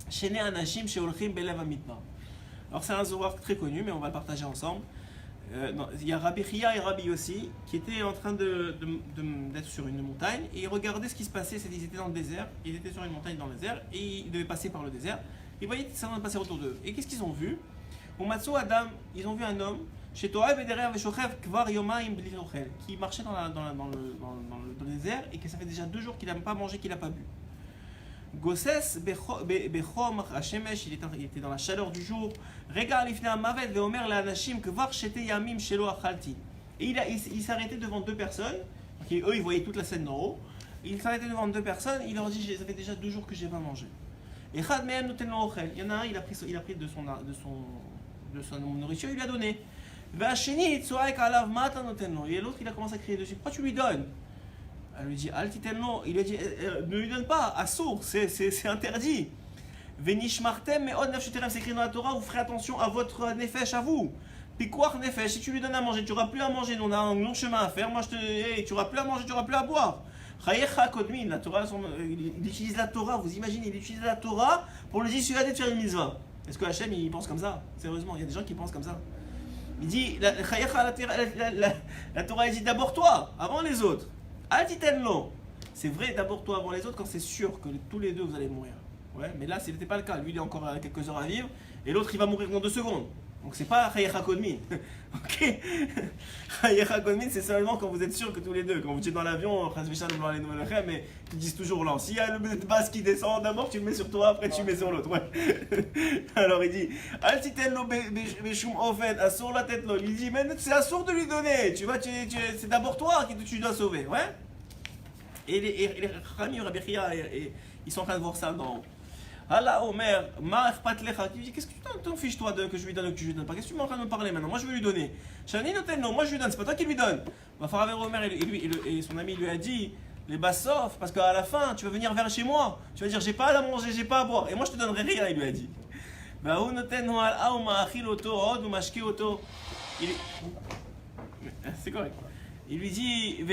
A: shene anashim sheolchim belev hamidbar. Alors c'est un Zohar très connu, mais on va le partager ensemble. Il y a Rabbi Chia et Rabbi Yossi qui étaient en train d'être sur une montagne et ils regardaient ce qui se passait. Ils étaient dans le désert, ils étaient sur une montagne dans le désert et ils devaient passer par le désert. Ils voyaient ça passer autour d'eux. Et qu'est-ce qu'ils ont vu? Au Matzo Adam, ils ont vu un homme qui marchait dans le désert et que ça fait déjà 2 jours qu'il n'a pas mangé, qu'il n'a pas bu. Gosses bechom hashemesh, il était dans la chaleur du jour. Regar lifnei hamavet veomer le'anashim kvar shete yamim shelo achalti. Et il s'arrêtait devant deux personnes. Donc, eux, ils voyaient toute la scène d'en haut. Il s'arrêtait devant deux personnes. Il leur dit, ça fait déjà 2 jours que j'ai pas mangé. Et Chad mehem noten lo ochel. Il y en a un, il a pris de son nourriture, il lui a donné. Ve'asheni tzoaek alav ma ata noten lo. Et l'autre, il a commencé à crier dessus. Pourquoi tu lui donnes? Elle lui dit, Al titen lo. Il lui a dit, ne lui donne pas, assour, c'est interdit. Venishmartem me'od nefsheterem, c'est écrit dans la Torah, vous ferez attention à votre nefesh, à vous. Piquoir nefesh, si tu lui donnes à manger, tu n'auras plus à manger, on a un long chemin à faire. Moi, tu n'auras plus à manger, tu n'auras plus à boire. Chayecha kodmin, la Torah, il utilise la Torah, vous imaginez, il utilise la Torah pour lui dissuader de faire une mitzvah. Est-ce que Hachem, il pense comme ça? Sérieusement, il y a des gens qui pensent comme ça. Il dit, la Torah, elle dit d'abord toi, avant les autres. Altitenlo. C'est vrai, d'abord toi, avant les autres, quand c'est sûr que tous les deux, vous allez mourir. Ouais, mais là, ce n'était pas le cas. Lui, il a encore quelques heures à vivre, et l'autre, il va mourir dans 2 secondes. Donc c'est pas Chayecha Kodmin. Ok. Chayecha Kodmin, c'est seulement quand vous êtes sûr que tous les deux, quand vous êtes dans l'avion, mais ils disent toujours là, s'il y a le basse qui descend, d'abord tu le mets sur toi, après tu le mets sur l'autre. Ouais. Alors il dit, Altitenlo beshum ofen, assour la tête. Il dit, mais c'est assour de lui donner. C'est d'abord toi que tu dois sauver. Ouais. Et les Rami, Rabbi Chia, ils sont en train de voir ça dans. Allah Omer, qu'est-ce que tu t'en fiches toi que je lui donne ou que tu lui donnes pas? Qu'est-ce que tu m'es en train de me parler maintenant? Moi je veux lui donner. Shani noten non, moi je lui donne, c'est pas toi qui lui donne. Omer et son ami lui a dit, les bassof, parce qu'à la fin tu vas venir vers chez moi, tu vas dire j'ai pas à manger, j'ai pas à boire, et moi je te donnerai rien, il lui a dit. C'est correct. Il lui dit,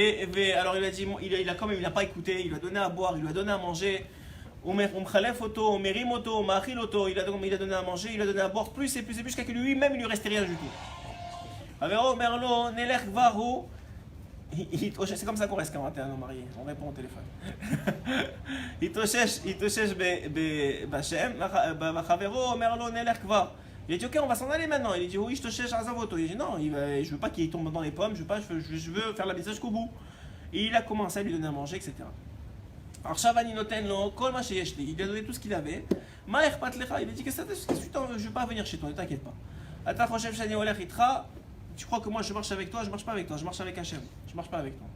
A: alors il a dit, il a quand même, il n'a pas écouté, il lui a donné à boire, il lui a donné à manger. Il a donné à manger, il a donné à boire plus et plus jusqu'à que lui-même il lui restait rien du tout. C'est comme ça qu'on reste quand on est un homme marié, on répond au téléphone. Il a dit ok, on va s'en aller maintenant. Il a dit oui, je te cherche à Zavoto. Il a dit non, je veux pas qu'il tombe dans les pommes, je veux faire la mitzvah jusqu'au bout. Et il a commencé à lui donner à manger, etc. Alors Shavani noten lo kol ma sheyeshli, il lui a donné tout ce qu'il avait. Ma echpat lecha, il a dit qu'est-ce que tu t'en veux, je vais pas venir chez toi, ne t'inquiète pas. Ata choshev shani olech itra, tu crois que moi je marche avec toi, je marche pas avec toi, je marche avec Hachem, je marche pas avec toi.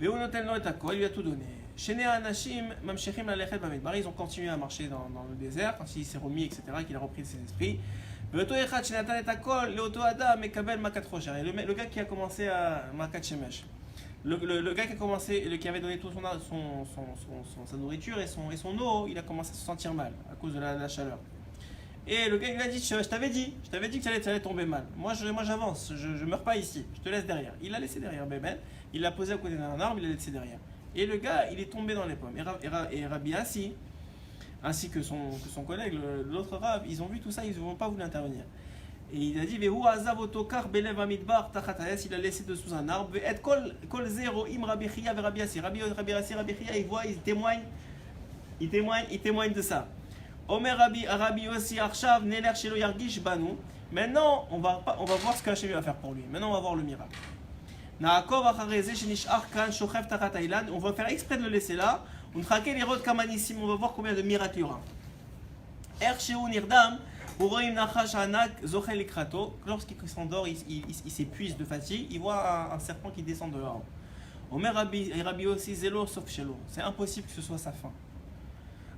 A: Veu noten lo et akol, il lui a tout donné. Shene anashim mamshechim lalechet bamidbar, ils ont continué à marcher dans le désert quand il s'est remis, etc., qu'il a repris ses esprits. Veoto echad shenatan et akol leoto adam mekabel makat chosher, et le gars qui a commencé à makat shemesh. Le gars qui avait donné tout sa nourriture et son eau, il a commencé à se sentir mal à cause de la chaleur. Et le gars il lui a dit, je t'avais dit que ça allait tomber mal. Moi j'avance, je meurs pas ici, je te laisse derrière. Il l'a laissé derrière, bébé. Il l'a posé à côté d'un arbre, il l'a laissé derrière. Et le gars, il est tombé dans les pommes. Et Rabbi Assi, ainsi que son collègue, l'autre rab, ils ont vu tout ça, ils n'ont pas voulu intervenir. Et il a dit, il a laissé dessous un arbre. Il témoigne de ça. Maintenant, on va voir ce qu'Hachem va faire pour lui. Maintenant, on va voir le miracle. On va faire exprès de le laisser là. On va voir combien de miracles il y aura. Lorsqu'il s'endort, il s'épuise de fatigue, il voit un serpent qui descend de l'arbre. Omer Rabbi aussi zélo sauf shelo. C'est impossible que ce soit sa fin.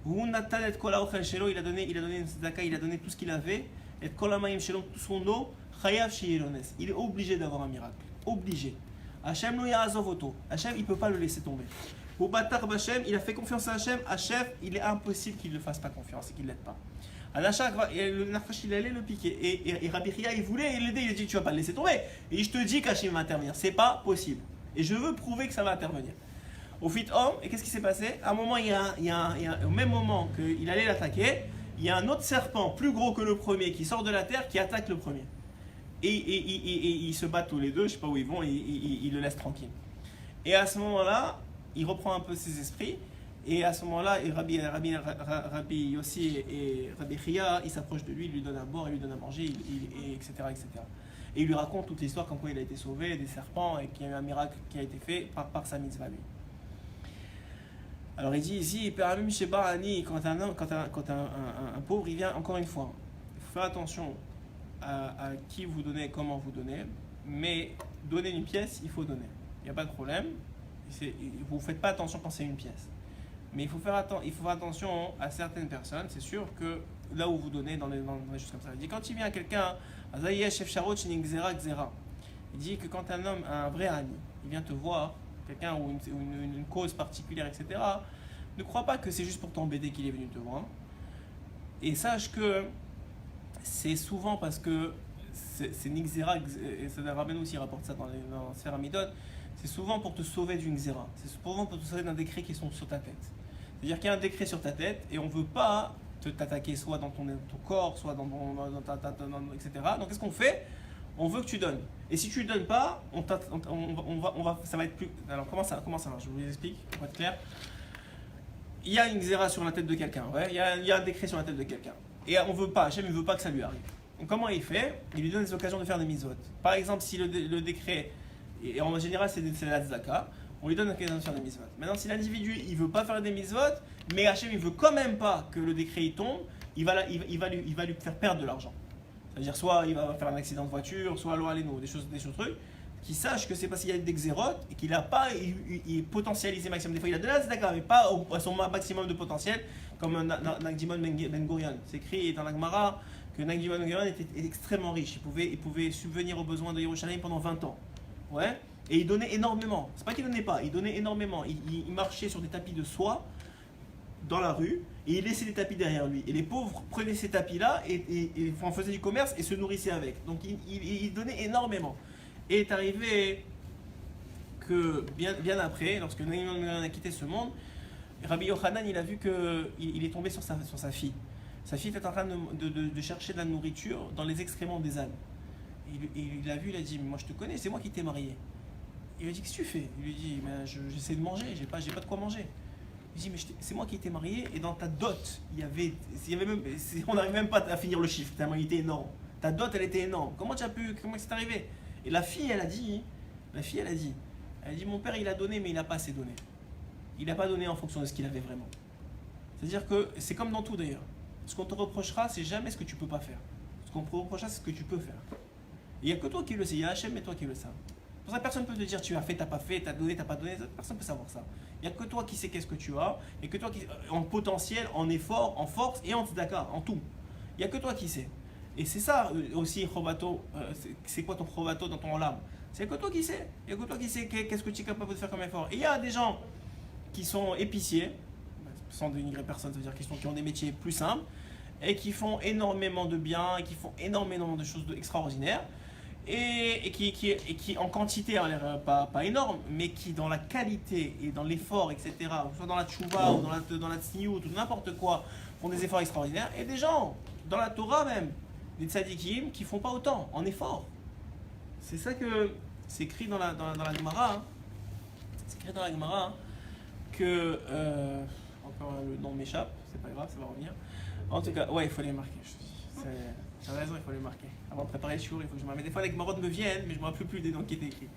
A: Il a donné une tzedaka, il a donné tout ce qu'il avait. Et tout son eau, il est obligé d'avoir un miracle. Obligé. Hachem lo ya'azov oto. Hachem, il ne peut pas le laisser tomber. Au Batar Bachem, il a fait confiance à Hachem. Hachem, il est impossible qu'il ne fasse pas confiance et qu'il ne l'aide pas. Le Nachash, il allait le piquer. Et Rabbi Chia, il voulait l'aider. Il a dit, tu ne vas pas le laisser tomber. Et je te dis qu'Hachem va intervenir. C'est pas possible. Et je veux prouver que ça va intervenir. Au fit homme, et qu'est-ce qui s'est passé? À un moment, au même moment qu'il allait l'attaquer, il y a un autre serpent plus gros que le premier qui sort de la terre qui attaque le premier. Et ils se battent tous les deux, je ne sais pas où ils vont, et ils le laissent tranquille. Et à ce moment-là, il reprend un peu ses esprits. Et à ce moment-là, Rabbi Yossi et Rabbi Chia, ils s'approchent de lui, ils lui donnent à boire, ils lui donnent à manger, etc., etc. Et il lui raconte toute l'histoire, comme quoi il a été sauvé des serpents et qu'il y a eu un miracle qui a été fait par sa mitzvah lui. Alors il dit ici, Peramim Sheba Ani, quand un pauvre, il vient encore une fois. Il faut faire attention à qui vous donnez, comment vous donnez, mais donner une pièce, il faut donner. Il n'y a pas de problème. Vous ne faites pas attention quand c'est une pièce. Mais il faut faire attention à certaines personnes. C'est sûr que là où vous donnez, dans les choses comme ça. Il dit quand il vient quelqu'un, il dit que quand un homme, un vrai ami, il vient te voir, quelqu'un ou une cause particulière, etc., ne crois pas que c'est juste pour t'embêter qu'il est venu te voir. Et sache que c'est souvent parce que c'est Nixera, et ça Rabbeinu aussi rapporte ça dans Sphère Amidon, c'est souvent pour te sauver d'une Xéra. C'est souvent pour te sauver d'un décret qui sont sur ta tête. C'est-à-dire qu'il y a un décret sur ta tête et on ne veut pas t'attaquer soit dans ton corps, soit dans etc. Donc qu'est-ce qu'on fait? On veut que tu donnes. Et si tu ne donnes pas, ça va être plus... Alors comment ça marche? Je vous explique, pour être clair. Il y a une Xéra sur la tête de quelqu'un, ouais. Il y a un décret sur la tête de quelqu'un. Et on veut pas, Hachem ne veut pas que ça lui arrive. Donc comment il fait? Il lui donne des occasions de faire des mitzvot. Par exemple, si le décret, et en général c'est la tzedaka, on lui donne l'occasion de faire des mitzvot. Maintenant, si l'individu il veut pas faire des mitzvot, mais Hachem il veut quand même pas que le décret il tombe, il va lui faire perdre de l'argent. C'est-à-dire soit il va faire un accident de voiture, soit des choses trucs, qu'il sache que c'est parce qu'il y a des xérotes et qu'il n'a pas potentialisé maximum. Des fois il a de la tzedaka, mais pas à son maximum de potentiel, comme Nagdimon Ben Gurion. C'est écrit dans la Gemara que Nagdimon Ben Gurion était extrêmement riche. Il pouvait subvenir aux besoins de Yerushalayim pendant 20 ans. Ouais. Et il donnait énormément. C'est pas qu'il donnait pas, il donnait énormément. Il marchait sur des tapis de soie dans la rue et il laissait des tapis derrière lui. Et les pauvres prenaient ces tapis-là et en faisaient du commerce et se nourrissaient avec. Donc il donnait énormément. Et est arrivé que bien après, lorsque Nagdimon a quitté ce monde, Rabbi Yochanan il a vu qu'il est tombé sur sa fille. Sa fille était en train de chercher de la nourriture dans les excréments des ânes. Il l'a vu, il a dit, moi je te connais, c'est moi qui t'ai marié. Il lui a dit, qu'est-ce que tu fais? Il lui dit, j'essaie de manger, j'ai pas de quoi manger. Il dit, mais c'est moi qui t'ai marié et dans ta dot, il y avait même, on n'arrive même pas à finir le chiffre, tellement il était énorme. Ta dot, elle était énorme. Comment c'est arrivé? Et la fille, elle a dit, mon père il a donné, mais il n'a pas assez donné. Il n'a pas donné en fonction de ce qu'il avait vraiment. C'est-à-dire que c'est comme dans tout d'ailleurs. Ce qu'on te reprochera, c'est jamais ce que tu peux pas faire. Ce qu'on te reprochera, c'est ce que tu peux faire. Il n'y a que toi qui le sais, il y a Hachem et toi qui le savent. Pour ça, personne ne peut te dire tu as fait, tu n'as pas fait, tu as donné, tu n'as pas donné, personne ne peut savoir ça. Il n'y a que toi qui sais qu'est-ce que tu as, et que toi qui en potentiel, en effort, en force et en tzedaka, en tout. Il n'y a que toi qui sais. Et c'est ça aussi, chobato, c'est quoi ton chobato dans ton lame? C'est que toi qui sais. Il n'y a que toi qui sais qu'est-ce que tu es capable de faire comme effort. Et il y a des gens qui sont épiciers, sans dénigrer personne, c'est-à-dire qui ont des métiers plus simples, et qui font énormément de bien, et qui font énormément de choses extraordinaires. Et qui en quantité a l'air pas énorme, mais qui dans la qualité et dans l'effort, etc., soit dans la tchouva ou dans la tsniout ou n'importe quoi, font des efforts extraordinaires, et des gens, dans la Torah même, des tzadikim, qui font pas autant, en effort. C'est ça que c'est écrit dans la Gemara, hein. C'est écrit dans la Gemara hein, que, encore le nom m'échappe, c'est pas grave, ça va revenir. En tout cas, ouais, il faut les marquer, j'ai raison, il faut les marquer. Avant de préparer le shiur, il faut que je m'arrête. Des fois, les Gemara me viennent, mais je ne me rappelle plus des noms qui étaient écrits.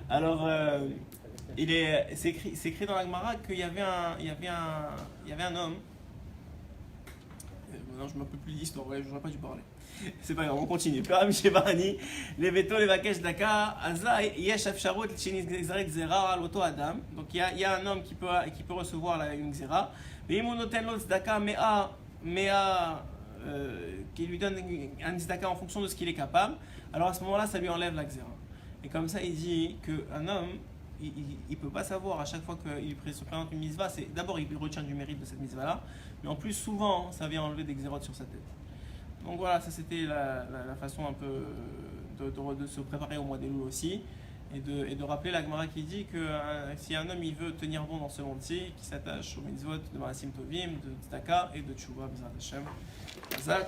A: Alors, c'est écrit dans la Gemara qu'il y avait un homme. Non, je ne me rappelle plus l'histoire, ouais, je n'aurais pas dû parler. C'est pas grave, on continue. Peram Shebani, les veto, les vakesh daka, aza, yesh afsharot, l'chini xeret zera, al auto adam. Donc, il y a un homme qui peut recevoir une xera. Mais imonoten lot daka, mea, qui lui donne un tzedaka en fonction de ce qu'il est capable, alors à ce moment-là, ça lui enlève la xéra. Et comme ça, il dit qu'un homme, il ne peut pas savoir à chaque fois qu'il se présente une mitzvah, d'abord il retient du mérite de cette mitzvah-là, mais en plus, souvent, ça vient enlever des xérotes sur sa tête. Donc voilà, ça c'était la façon un peu de se préparer au mois des loups aussi, et de rappeler la Gemara qui dit que si un homme il veut tenir bon dans ce monde-ci, qu'il s'attache aux mitzvot de Marasim Tovim, de Tzedaka et de Tchouva, B'ezrat Hashem. Zak,